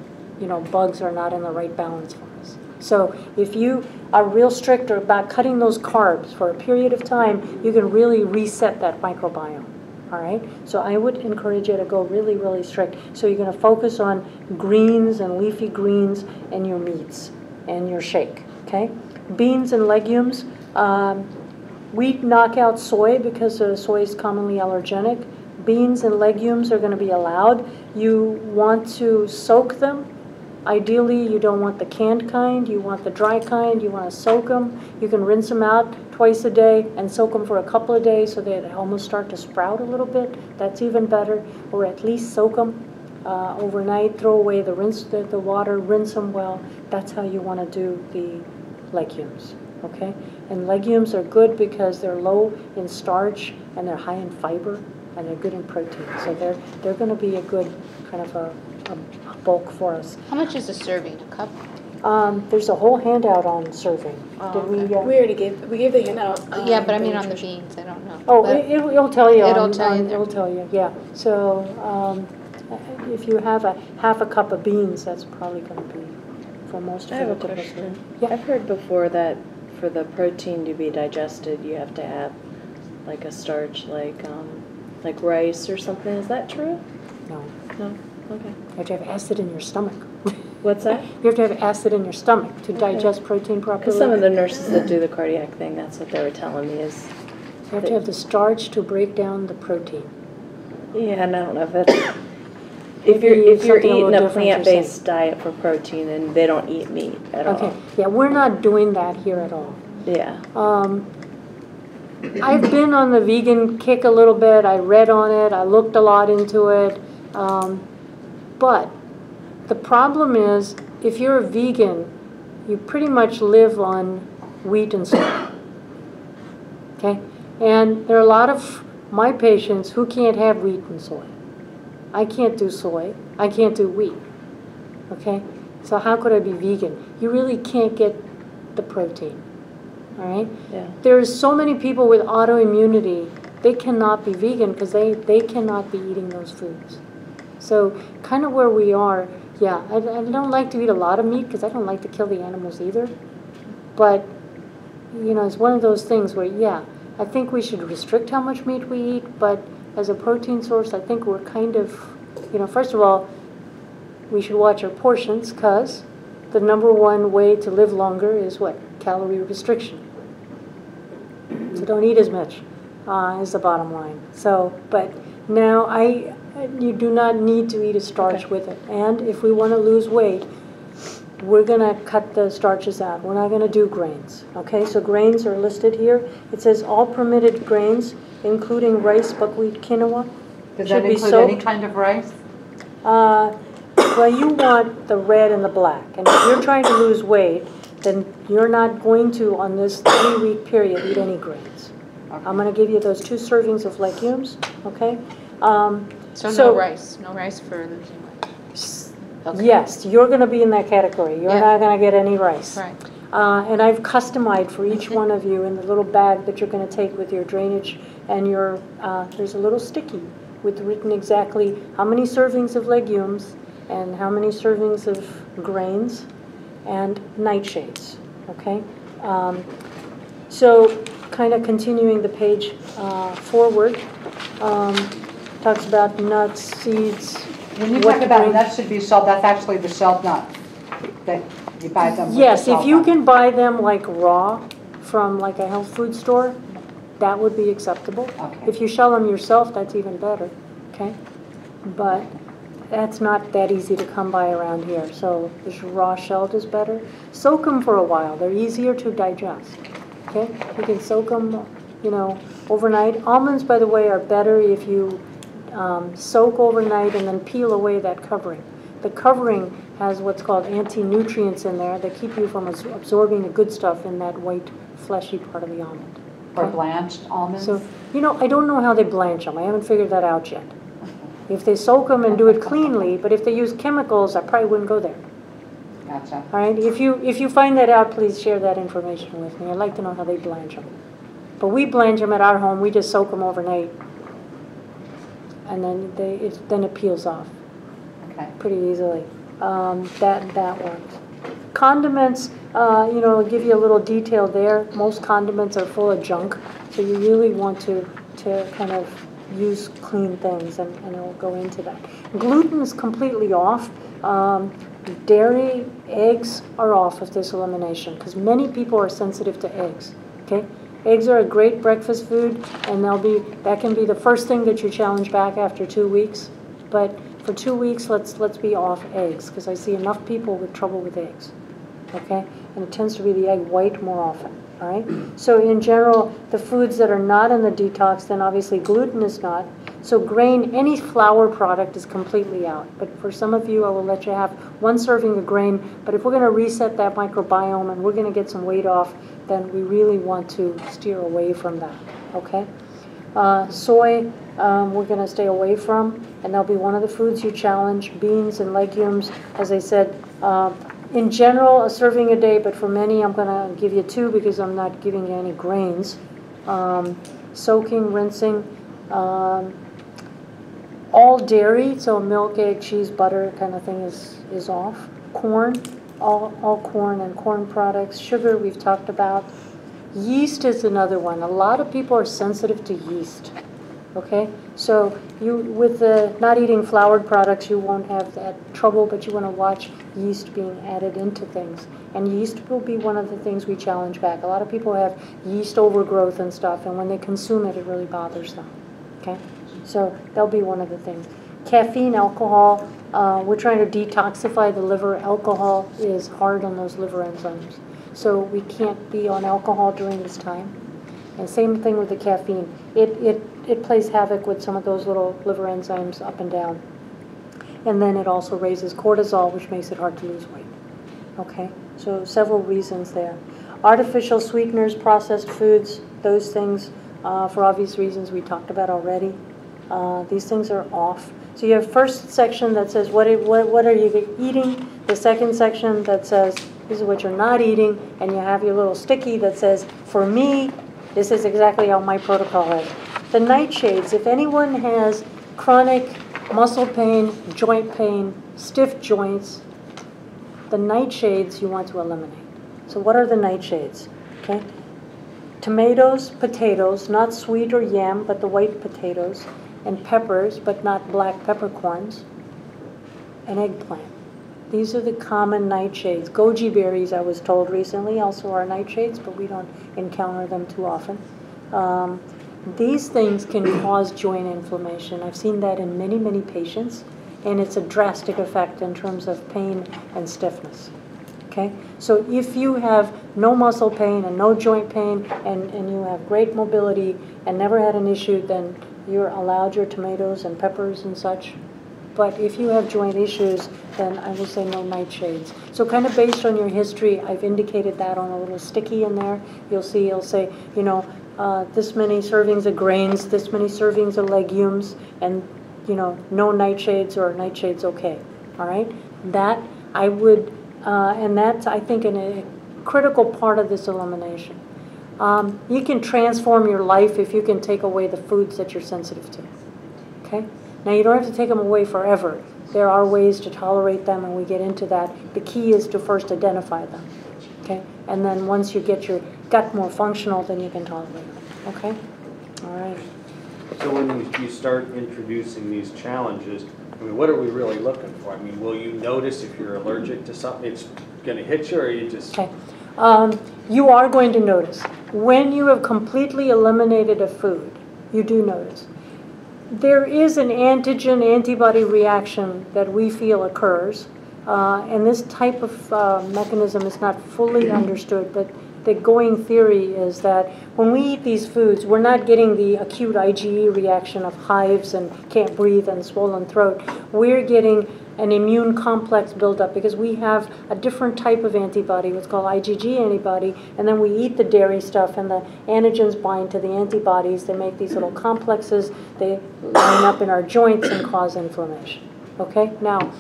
bugs are not in the right balance for us. So if you are real strict about cutting those carbs for a period of time, you can really reset that microbiome. All right? So I would encourage you to go really, really strict. So you're going to focus on greens and leafy greens and your meats and your shake. Okay? Beans and legumes. We knock out soy because soy is commonly allergenic. Beans and legumes are going to be allowed. You want to soak them. Ideally, you don't want the canned kind. You want the dry kind. You want to soak them. You can rinse them out twice a day and soak them for a couple of days so they almost start to sprout a little bit. That's even better. Or at least soak them overnight. Throw away the water. Rinse them well. That's how you want to do the legumes. Okay? And legumes are good because they're low in starch and they're high in fiber and they're good in protein. So they're going to be a good kind of a bulk for us. How much is a serving? A cup? There's a whole handout on serving. Did we? We already gave the handout. Yeah, but I mean on the beans, I don't know. Oh, But- it'll tell you. It'll tell you there. It'll tell you, yeah. So if you have half a cup of beans, that's probably going to be for most of I have a the typical question. serving. Yeah. I've heard before that for the protein to be digested, you have to have like a starch, like rice or something. Is that true? No. No. Okay. You have to have acid in your stomach. What's that? You have to have acid in your stomach to digest protein properly. Because some of the nurses that do the cardiac thing, that's what they were telling me is. You have to have the starch to break down the protein. Yeah, and I don't know if that's. If Maybe you're something a little eating a different you're plant-based diet for protein and they don't eat meat at all. Okay, yeah, we're not doing that here at all. Yeah. I've been on the vegan kick a little bit. I read on it. I looked a lot into it. But the problem is, if you're a vegan, you pretty much live on wheat and soy. Okay? And there are a lot of my patients who can't have wheat and soy. I can't do soy. I can't do wheat. Okay? So how could I be vegan? You really can't get the protein. All right? Yeah. There's so many people with autoimmunity, they cannot be vegan because they cannot be eating those foods. So kind of where we are, yeah, I don't like to eat a lot of meat because I don't like to kill the animals either. But, you know, it's one of those things where, yeah, I think we should restrict how much meat we eat, but as a protein source, I think we're kind of, you know, first of all, we should watch our portions because the #1 way to live longer is what? Calorie restriction. So don't eat as much is the bottom line. So, but now you do not need to eat a starch with it. And if we want to lose weight, we're going to cut the starches out. We're not going to do grains. Okay, so grains are listed here. It says all permitted grains, including rice, buckwheat, quinoa. Does should that be include any soaked. kind of rice? Well, you want the red and the black. And if you're trying to lose weight, then you're not going to, on this 3-week period, eat any grains. Okay. I'm going to give you those 2 servings of legumes, okay? So no rice for losing weight. Okay. Yes, you're going to be in that category. You're Yeah. not going to get any rice. Right. And I've customized for each one of you in the little bag that you're going to take with your drainage and your, there's a little sticky with written exactly how many servings of legumes and how many servings of grains and nightshades, okay? So kind of continuing the page forward, talks about nuts, seeds. When you what talk to about bring- nuts should be shelled, that's actually the shelled nuts that you buy them with the Yes, if shell you on. can buy them like raw from like a health food store, that would be acceptable. Okay. If you shell them yourself, that's even better, okay? But that's not that easy to come by around here, so this raw shelled is better. Soak them for a while, they're easier to digest, okay? You can soak them, you know, overnight. Almonds, by the way, are better if you soak overnight and then peel away that covering. The covering has what's called anti-nutrients in there that keep you from absorbing the good stuff in that white, fleshy part of the almond. Or okay? blanched almonds? So, you know, I don't know how they blanch them. I haven't figured that out yet. If they soak them and do it cleanly, but if they use chemicals, I probably wouldn't go there. Gotcha. All right? If you find that out, please share that information with me. I'd like to know how they blanch them. But we blanch them at our home. We just soak them overnight, and then it peels off Okay. pretty easily. That works. Condiments, I'll give you a little detail there. Most condiments are full of junk, so you really want to kind of use clean things, and I'll go into that. Gluten is completely off. Dairy, eggs are off of this elimination because many people are sensitive to eggs. Okay, eggs are a great breakfast food, and that can be the first thing that you challenge back after 2 weeks. But for 2 weeks, let's be off eggs because I see enough people with trouble with eggs. Okay, and it tends to be the egg white more often. All right. So in general, the foods that are not in the detox, then obviously gluten is not. So grain, any flour product is completely out. But for some of you, I will let you have 1 serving of grain. But if we're going to reset that microbiome and we're going to get some weight off, then we really want to steer away from that. Okay? Soy, we're going to stay away from, and that'll be one of the foods you challenge. Beans and legumes, as I said, in general, a serving a day, but for many, I'm going to give you 2 because I'm not giving you any grains. Soaking, rinsing. All dairy, so milk, egg, cheese, butter kind of thing is off. Corn, all corn and corn products. Sugar, we've talked about. Yeast is another one. A lot of people are sensitive to yeast. Okay, so with the not eating floured products, you won't have that trouble, but you want to watch yeast being added into things. And yeast will be one of the things we challenge back. A lot of people have yeast overgrowth and stuff, and when they consume it, it really bothers them. Okay, so that'll be one of the things. Caffeine, alcohol, we're trying to detoxify the liver. Alcohol is hard on those liver enzymes. So we can't be on alcohol during this time. And same thing with the caffeine. It plays havoc with some of those little liver enzymes up and down. And then it also raises cortisol, which makes it hard to lose weight. Okay, so several reasons there. Artificial sweeteners, processed foods, those things, for obvious reasons we talked about already. These things are off. So you have first section that says what are you eating, the second section that says this is what you're not eating, and you have your little sticky that says, for me, this is exactly how my protocol is. The nightshades, if anyone has chronic muscle pain, joint pain, stiff joints, the nightshades you want to eliminate. So what are the nightshades? Okay, tomatoes, potatoes, not sweet or yam, but the white potatoes, and peppers, but not black peppercorns, and eggplant. These are the common nightshades. Goji berries, I was told recently, also are nightshades, but we don't encounter them too often. These things can cause joint inflammation. I've seen that in many, many patients, and it's a drastic effect in terms of pain and stiffness. Okay? So if you have no muscle pain and no joint pain, and you have great mobility and never had an issue, then you're allowed your tomatoes and peppers and such. But if you have joint issues, then I will say no nightshades. So kind of based on your history, I've indicated that on a little sticky in there. You'll see, it'll say, this many servings of grains, this many servings of legumes, and, no nightshades or nightshades okay. All right? That I would, and that's, I think, a critical part of this elimination. You can transform your life if you can take away the foods that you're sensitive to. Okay? Now, you don't have to take them away forever. There are ways to tolerate them, and we get into that. The key is to first identify them, okay? And then once you get your gut more functional, then you can tolerate them, okay? All right. So when you start introducing these challenges, what are we really looking for? Will you notice if you're allergic to something, it's going to hit you, or you just... Okay. You are going to notice. When you have completely eliminated a food, you do notice. There is an antigen-antibody reaction that we feel occurs, and this type of mechanism is not fully understood, but the going theory is that when we eat these foods, we're not getting the acute IgE reaction of hives and can't breathe and swollen throat. We're getting an immune complex buildup because we have a different type of antibody, what's called IgG antibody, and then we eat the dairy stuff and the antigens bind to the antibodies. They make these little complexes. They line up in our joints and cause inflammation. Okay? Now,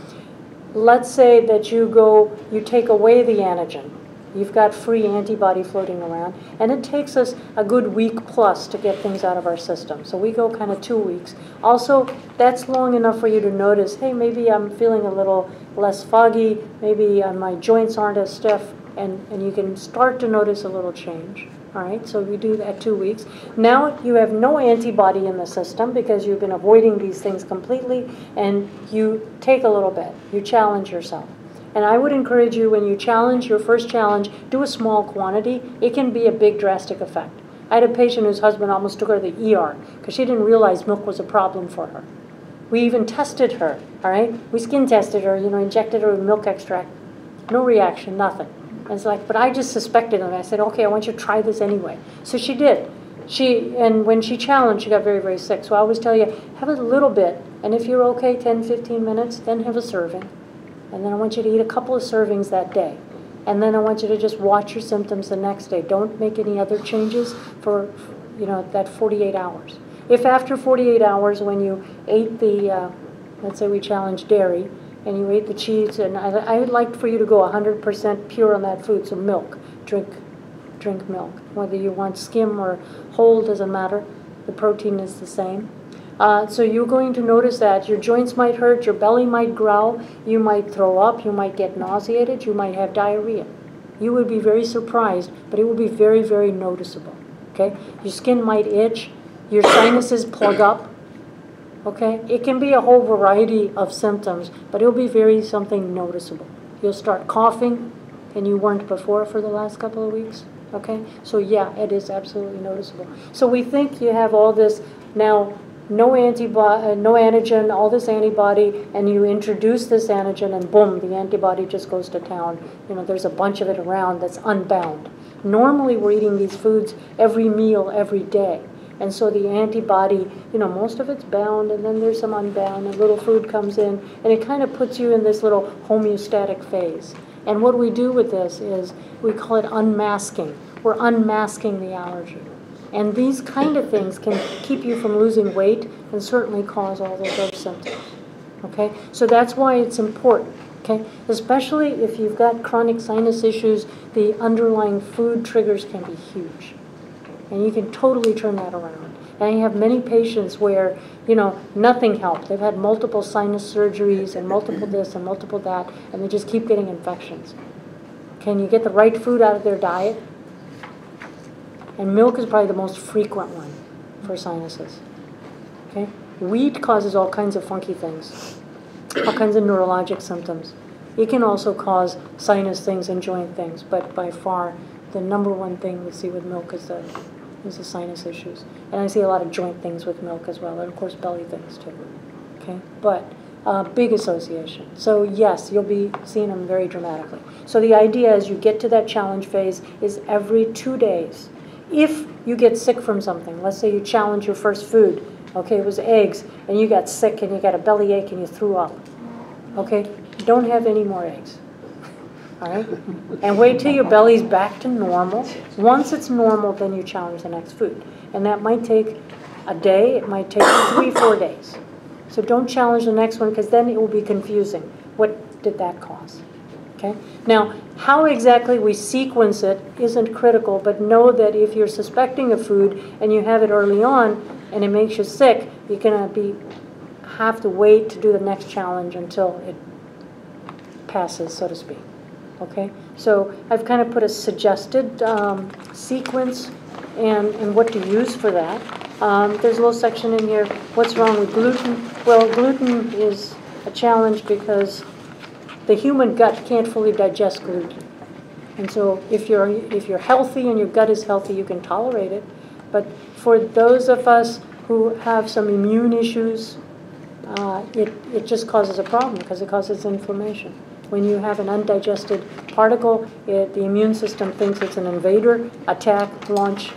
let's say that you take away the antigen You've got free antibody floating around, and it takes us a good week plus to get things out of our system. So we go kind of 2 weeks. Also, that's long enough for you to notice, hey, maybe I'm feeling a little less foggy, maybe my joints aren't as stiff, and you can start to notice a little change. All right, so we do that 2 weeks. Now you have no antibody in the system because you've been avoiding these things completely, and you take a little bit. You challenge yourself. And I would encourage you, when you challenge, your first challenge, do a small quantity. It can be a big drastic effect. I had a patient whose husband almost took her to the ER because she didn't realize milk was a problem for her. We even tested her, all right? We skin tested her, injected her with milk extract. No reaction, nothing. And it's like, but I just suspected it. And I said, okay, I want you to try this anyway. So she did. And when she challenged, she got very, very sick. So I always tell you, have a little bit. And if you're okay, 10, 15 minutes, then have a serving. And then I want you to eat a couple of servings that day. And then I want you to just watch your symptoms the next day. Don't make any other changes for, that 48 hours. If after 48 hours, when you ate the, let's say we challenged dairy, and you ate the cheese, and I would like for you to go 100% pure on that food, so milk, drink milk. Whether you want skim or whole, doesn't matter. The protein is the same. So you're going to notice that your joints might hurt, your belly might growl, you might throw up, you might get nauseated, you might have diarrhea. You would be very surprised, but it will be very, very noticeable. Okay? Your skin might itch, your sinuses plug up. Okay? It can be a whole variety of symptoms, but it'll be something noticeable. You'll start coughing, and you weren't before for the last couple of weeks. Okay? So yeah, it is absolutely noticeable. So we think you have all this now. No antigen, all this antibody, and you introduce this antigen, and boom, the antibody just goes to town. There's a bunch of it around that's unbound. Normally, we're eating these foods every meal, every day. And so the antibody, most of it's bound, and then there's some unbound, and little food comes in, and it kind of puts you in this little homeostatic phase. And what we do with this is we call it unmasking. We're unmasking the allergy. And these kind of things can keep you from losing weight and certainly cause all those other symptoms. Okay? So that's why it's important. Okay? Especially if you've got chronic sinus issues, the underlying food triggers can be huge. And you can totally turn that around. And I have many patients where, nothing helped. They've had multiple sinus surgeries and multiple this and multiple that, and they just keep getting infections. Can you get the right food out of their diet? And milk is probably the most frequent one for sinuses. Okay? Wheat causes all kinds of funky things, all kinds of neurologic symptoms. It can also cause sinus things and joint things, but by far the number one thing we see with milk is the sinus issues. And I see a lot of joint things with milk as well, and of course belly things too. Okay? But big association. So yes, you'll be seeing them very dramatically. So the idea as you get to that challenge phase is every 2 days. If you get sick from something, let's say you challenge your first food, okay, it was eggs, and you got sick and you got a bellyache and you threw up, okay, don't have any more eggs, all right? And wait till your belly's back to normal. Once it's normal, then you challenge the next food. And that might take a day, it might take 3-4 days. So don't challenge the next one because then it will be confusing. What did that cause? Okay? Now, how exactly we sequence it isn't critical, but know that if you're suspecting a food and you have it early on and it makes you sick, you're going to have to wait to do the next challenge until it passes, so to speak. Okay? So I've kind of put a suggested sequence and what to use for that. There's a little section in here, what's wrong with gluten? Well, gluten is a challenge because the human gut can't fully digest gluten. And so if you're healthy and your gut is healthy, you can tolerate it. But for those of us who have some immune issues, it just causes a problem because it causes inflammation. When you have an undigested particle, the immune system thinks it's an invader, attack, launch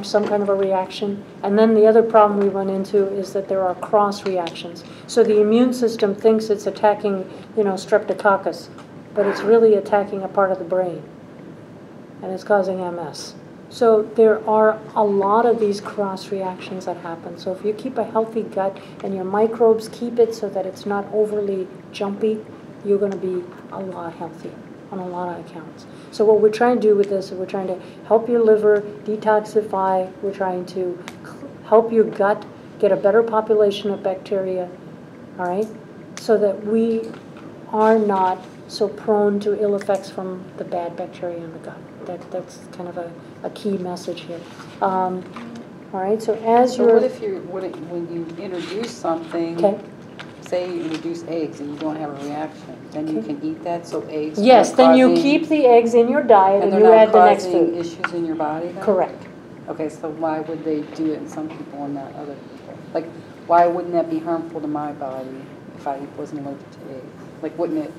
some kind of a reaction. And then the other problem we run into is that there are cross reactions. So the immune system thinks it's attacking, streptococcus, but it's really attacking a part of the brain, and it's causing MS. So there are a lot of these cross reactions that happen. So if you keep a healthy gut and your microbes keep it so that it's not overly jumpy, you're going to be a lot healthier. on a lot of accounts. So what we're trying to do with this is we're trying to help your liver detoxify. We're trying to help your gut get a better population of bacteria, all right, so that we are not so prone to ill effects from the bad bacteria in the gut. That's kind of a key message here. All right, so as So you're... what if when you introduce something, Okay. say you introduce eggs and you don't have a reaction, then you can eat that, so eggs Yes, aren't then you causing- keep the eggs in your diet and they're you not add the next causing food. issues in your body then? Correct. Okay, so why would they do it in some people and not other people? Like, why wouldn't that be harmful to my body if I wasn't allergic to eggs? Like, wouldn't it,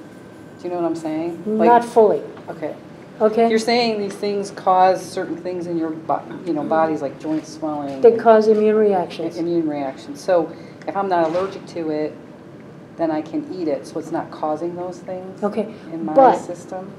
do you know what I'm saying? Like, Not fully, okay. okay? You're saying these things cause certain things in your bodies, like joint swelling. They cause immune reactions. Immune reactions. So if I'm not allergic to it, then I can eat it, so it's not causing those things Okay, in my but system?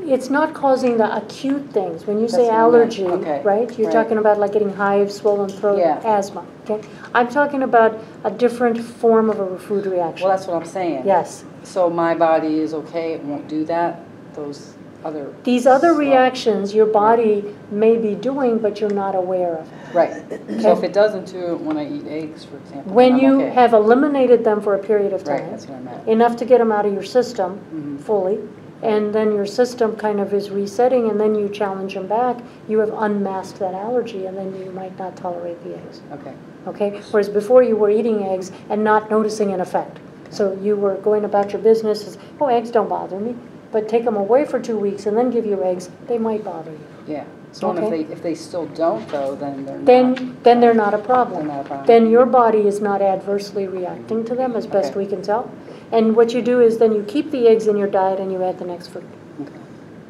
it's not causing the acute things. When you say That's what I meant. allergy, Okay, right, you're right. talking about like getting hives, swollen throat, Yeah. asthma, okay? I'm talking about a different form of a food reaction. Well, that's what I'm saying. Yes. So my body is okay, it won't do that, those other... These other stuff. reactions your body may be doing, but you're not aware of. Right. So if it doesn't do it when I eat eggs, for example, When I'm you okay. have eliminated them for a period of Right, time, that's what I meant. enough to get them out of your system Mhm. fully, and then your system kind of is resetting, and then you challenge them back, you have unmasked that allergy, and then you might not tolerate the eggs. Okay. Okay? Whereas before you were eating eggs and not noticing an effect. So you were going about your business as, oh, eggs don't bother me, but take them away for 2 weeks and then give you eggs, they might bother you. Yeah. So and Okay. if they still don't though, then they're not... Then they're not a problem. They're not a problem. Then your body is not adversely reacting to them as best Okay. we can tell. And what you do is then you keep the eggs in your diet and you add the next food. Okay.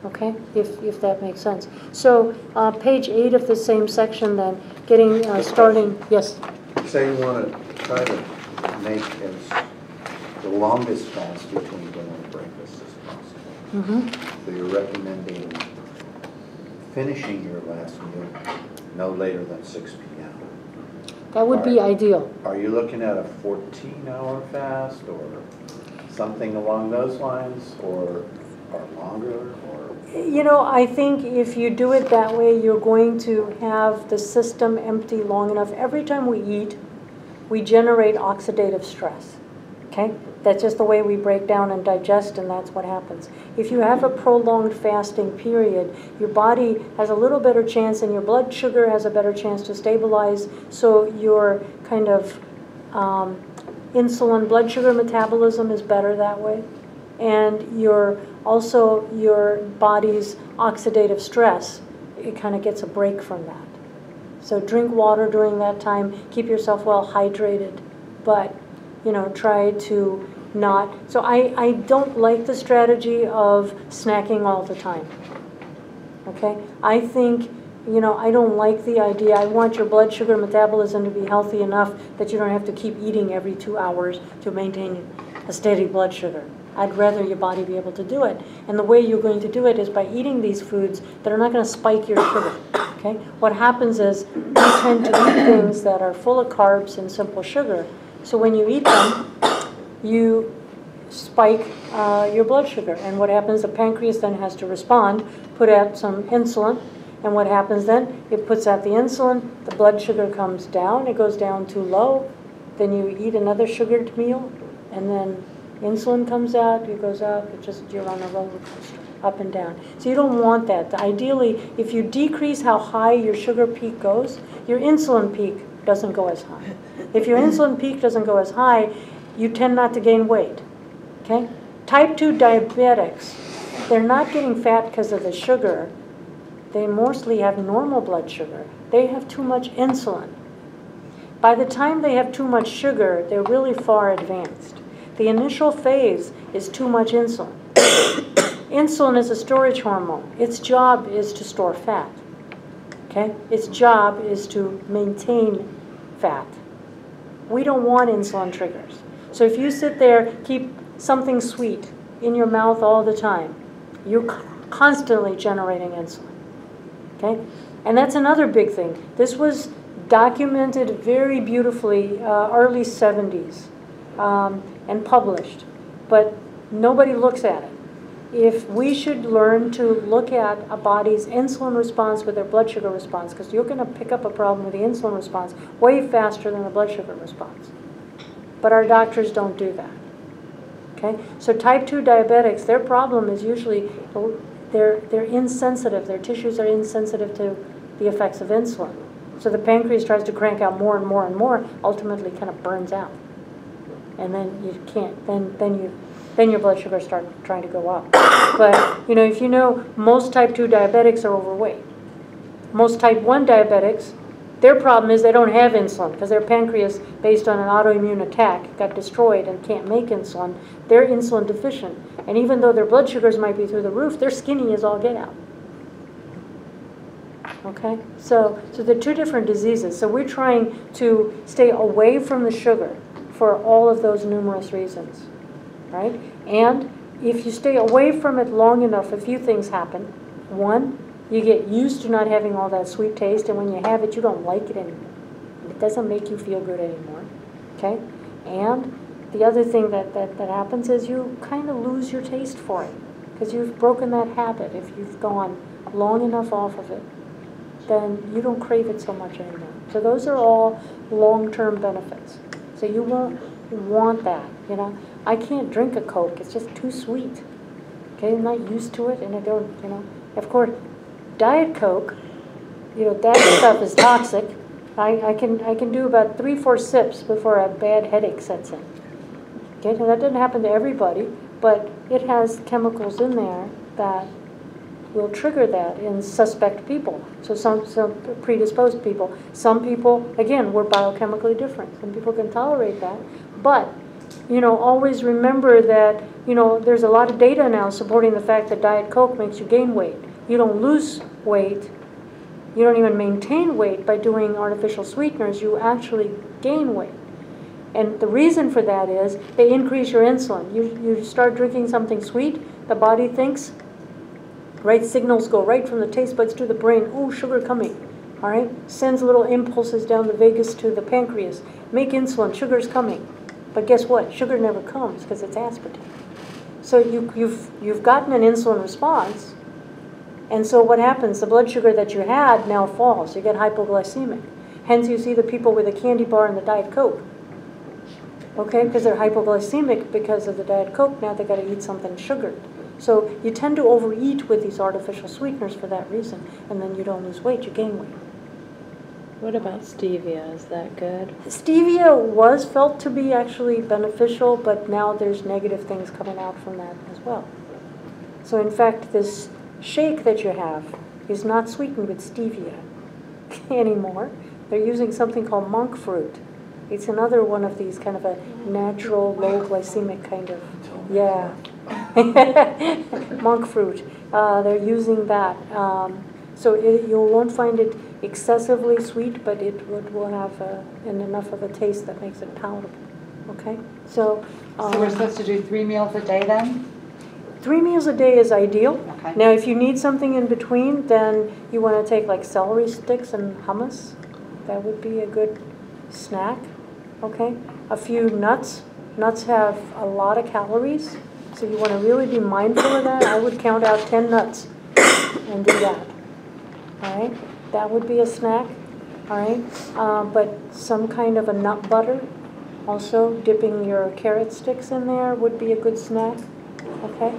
Okay, if that makes sense. So page 8 of the same section then, getting, starting, yes, Say you want to try to make as the longest fast between dinner and breakfast as possible. So you're recommending finishing your last meal no later than 6 p.m. that would be ideal. Are you looking at a 14-hour fast or something along those lines, or longer, or? You know, I think if you do it that way, you're going to have the system empty long enough. Every time we eat, we generate oxidative stress, okay? That's just the way we break down and digest, and that's what happens. If you have a prolonged fasting period, your body has a little better chance, and your blood sugar has a better chance to stabilize, so your kind of insulin blood sugar metabolism is better that way. And your body's oxidative stress, it kind of gets a break from that. So drink water during that time, keep yourself well hydrated, but try to not. So I don't like the strategy of snacking all the time. Okay? I think, I don't like the idea. I want your blood sugar metabolism to be healthy enough that you don't have to keep eating every 2 hours to maintain a steady blood sugar. I'd rather your body be able to do it. And the way you're going to do it is by eating these foods that are not going to spike your sugar. Okay? What happens is you tend to eat things that are full of carbs and simple sugar. So when you eat them, you spike your blood sugar. And what happens, the pancreas then has to respond, put out some insulin. And what happens then? It puts out the insulin, the blood sugar comes down, it goes down too low. Then you eat another sugared meal, and then insulin comes out, it goes up, you're on a roller coaster, up and down. So you don't want that. Ideally, if you decrease how high your sugar peak goes, your insulin peak doesn't go as high. If your insulin peak doesn't go as high, you tend not to gain weight. Okay? Type 2 diabetics, they're not getting fat because of the sugar. They mostly have normal blood sugar. They have too much insulin. By the time they have too much sugar, they're really far advanced. The initial phase is too much insulin. Insulin is a storage hormone. Its job is to store fat. Okay? Its job is to maintain fat. We don't want insulin triggers. So if you sit there, keep something sweet in your mouth all the time, you're constantly generating insulin. Okay? And that's another big thing. This was documented very beautifully early 70s and published, but nobody looks at it. if we should learn to look at a body's insulin response with their blood sugar response, because you're going to pick up a problem with the insulin response way faster than the blood sugar response. But our doctors don't do that. Okay? So type 2 diabetics, their problem is usually they're insensitive. Their tissues are insensitive to the effects of insulin. So the pancreas tries to crank out more and more and more, ultimately kind of burns out. And then you can't, then your blood sugar starts trying to go up. But, if you know, most type 2 diabetics are overweight. Most type 1 diabetics, their problem is they don't have insulin because their pancreas, based on an autoimmune attack, got destroyed and can't make insulin. They're insulin deficient. And even though their blood sugars might be through the roof, they're skinny as all get out. Okay? So they're two different diseases. So we're trying to stay away from the sugar for all of those numerous reasons. Right? And if you stay away from it long enough, a few things happen. One, you get used to not having all that sweet taste, and when you have it, you don't like it anymore. It doesn't make you feel good anymore. Okay? And the other thing that happens is you kind of lose your taste for it because you've broken that habit. If you've gone long enough off of it, then you don't crave it so much anymore. So those are all long-term benefits. So you won't want that, I can't drink a Coke. It's just too sweet. Okay, I'm not used to it, and I don't, Of course, Diet Coke, that stuff is toxic. I can do about 3-4 sips before a bad headache sets in. Okay, now that doesn't happen to everybody, but it has chemicals in there that will trigger that in suspect people. So some predisposed people. Some people, again, we're biochemically different. Some people can tolerate that, but always remember that, there's a lot of data now supporting the fact that Diet Coke makes you gain weight. You don't lose weight. You don't even maintain weight by doing artificial sweeteners. You actually gain weight. And the reason for that is they increase your insulin. You start drinking something sweet, the body thinks, right, signals go right from the taste buds to the brain, oh, sugar coming, all right? Sends little impulses down the vagus to the pancreas. Make insulin, sugar's coming. But guess what? Sugar never comes because it's aspartame. So you've gotten an insulin response, and so what happens? The blood sugar that you had now falls. You get hypoglycemic. Hence you see the people with a candy bar and the Diet Coke. Okay, because they're hypoglycemic because of the Diet Coke. Now they've got to eat something sugared. So you tend to overeat with these artificial sweeteners for that reason, and then you don't lose weight, you gain weight. What about stevia? Is that good? Stevia was felt to be actually beneficial, but now there's negative things coming out from that as well. So in fact, this shake that you have is not sweetened with stevia anymore. They're using something called monk fruit. It's another one of these kind of a natural, low glycemic kind of, yeah. Monk fruit. They're using that. So you won't find it excessively sweet, but it will have enough of a taste that makes it palatable. Okay? So we're supposed to do 3 meals a day then? 3 meals a day is ideal. Okay. Now, if you need something in between, then you want to take like celery sticks and hummus. That would be a good snack. Okay? A few nuts. Nuts have a lot of calories, so you want to really be mindful of that. I would count out 10 nuts and do that. All right? That would be a snack. All right? But some kind of a nut butter, also dipping your carrot sticks in there would be a good snack. Okay?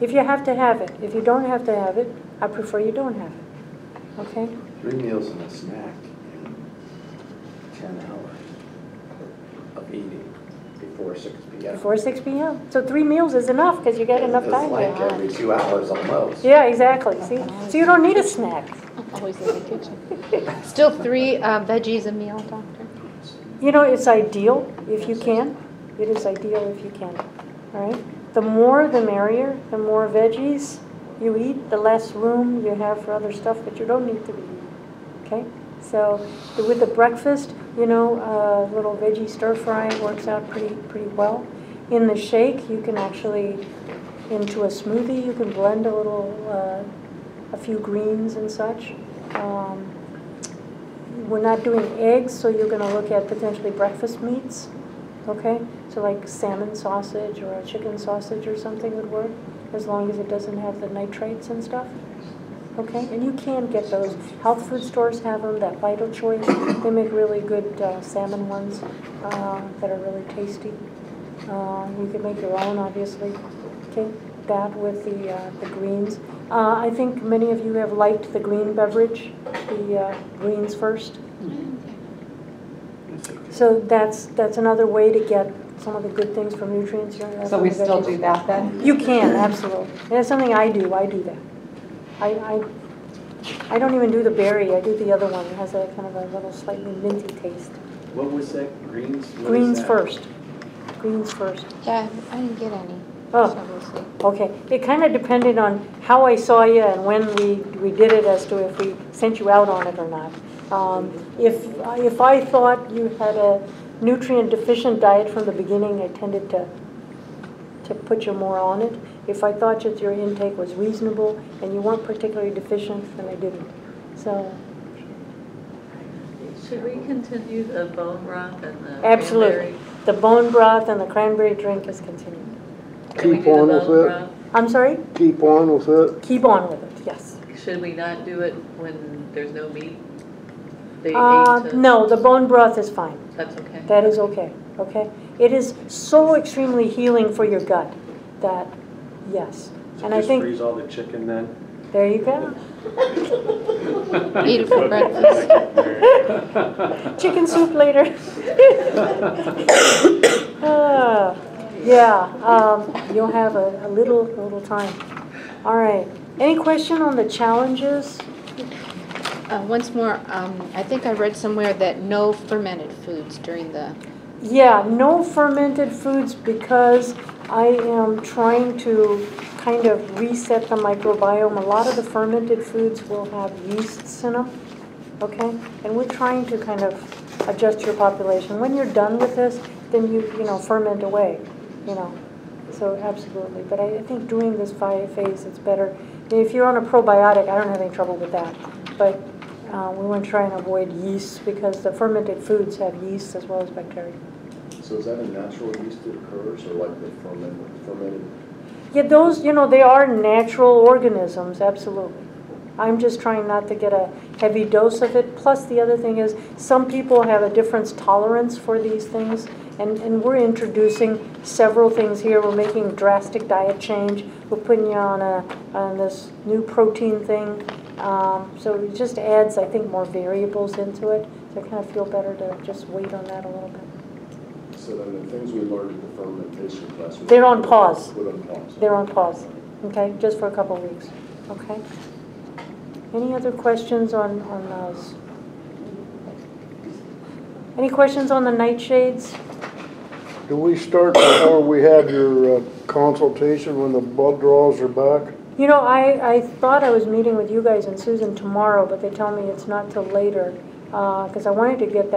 If you have to have it. If you don't have to have it, I prefer you don't have it. Okay? 3 meals and a snack in 10 hours of eating before 6 p.m. Before 6 p.m. So 3 meals is enough because you get enough time. It's like every 2 hours almost. Yeah, exactly. See? So you don't need a snack. Always in the kitchen. Still 3 veggies a meal, doctor? It's ideal if you can. It is ideal if you can. All right? The more the merrier. The more veggies you eat, the less room you have for other stuff that you don't need to be eating. Okay? So with the breakfast, little veggie stir fry works out pretty well. In the shake, you can actually, into a smoothie, you can blend a few greens and such. We're not doing eggs, so you're going to look at potentially breakfast meats. Okay? So like salmon sausage or a chicken sausage or something would work. as long as it doesn't have the nitrates and stuff. Okay, and you can get those. Health food stores have them, that Vital Choice. They make really good salmon ones that are really tasty. You can make your own, obviously. Okay, that with the greens. I think many of you have liked the green beverage, the greens first. So that's another way to get some of the good things from nutrients. So we still do that then? You can, absolutely. And it's something I do that. I don't even do the berry, I do the other one. It has a kind of a little slightly minty taste. What was that, greens? What is Greens that? first. Greens first. Yeah, I didn't get any. Oh, So we'll see. okay. It kind of depended on how I saw you and when we did it as to if we sent you out on it or not. If I thought you had a nutrient deficient diet from the beginning, I tended to put you more on it. If I thought that your intake was reasonable and you weren't particularly deficient, then I didn't. So, Should we continue the bone broth and the absolutely. cranberry? The bone broth and the cranberry drink is continued. Can we Keep do the on with bone it. broth? I'm sorry? Keep on with it. Keep on with it, yes. Should we not do it when there's no meat? They ate to- No, the bone broth is fine. That's okay. That is okay, okay? It is so extremely healing for your gut that, yes. So And I just think, freeze all the chicken then? there you go. Eat it for breakfast. Chicken soup later. You'll have a little time. All right. Any question on the challenges? Once more, I think I read somewhere that no fermented foods during the, Yeah, no fermented foods because I am trying to kind of reset the microbiome. A lot of the fermented foods will have yeasts in them, okay? And we're trying to kind of adjust your population. When you're done with this, then you ferment away, So absolutely. But I think doing this phase, it's better. If you're on a probiotic, I don't have any trouble with that. But we want to try and avoid yeasts because the fermented foods have yeasts as well as bacteria. So is that a natural yeast that occurs, or like the fermented? Yeah, those, they are natural organisms, absolutely. I'm just trying not to get a heavy dose of it. Plus, the other thing is, some people have a different tolerance for these things, and we're introducing several things here. We're making drastic diet change. We're putting you on this new protein thing. So it just adds, I think, more variables into it. So I kind of feel better to just wait on that a little bit. So then the things we learned in the fermentation class. They're on pause. Put on pause. They're on pause, okay, just for a couple of weeks, okay? Any other questions on those? Any questions on the nightshades? Do we start before we have your consultation when the blood draws are back? I thought I was meeting with you guys and Susan tomorrow, but they tell me it's not till later, because I wanted to get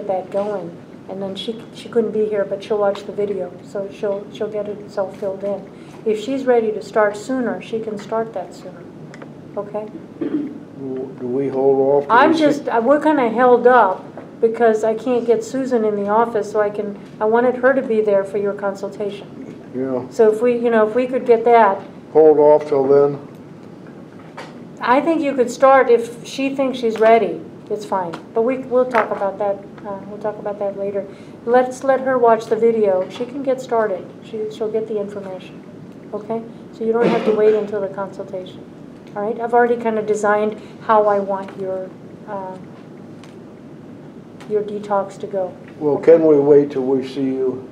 that going. And then she couldn't be here, but she'll watch the video, so she'll get it itself filled in. If she's ready to start sooner, she can start that sooner, okay? Do we hold off? We're kind of held up because I can't get Susan in the office, so I wanted her to be there for your consultation. Yeah. So if we could get that. Hold off till then? I think you could start if she thinks she's ready. It's fine, but we'll talk about that. We'll talk about that later. Let's let her watch the video. She can get started. She'll get the information. Okay, so you don't have to wait until the consultation. All right. I've already kind of designed how I want your detox to go. Well, can we wait till we see you?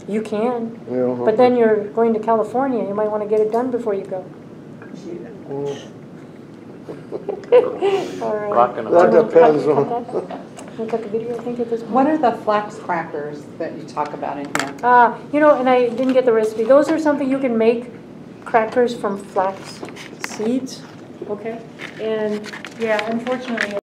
You can, Yeah. but then you're going to California. You might want to get it done before you go. Well, All right. Rockin' a that bit. depends on. Want to cut the video, I think, at this point? What are the flax crackers that you talk about in here? And I didn't get the recipe. Those are something you can make crackers from flax seeds, okay? And, yeah, unfortunately,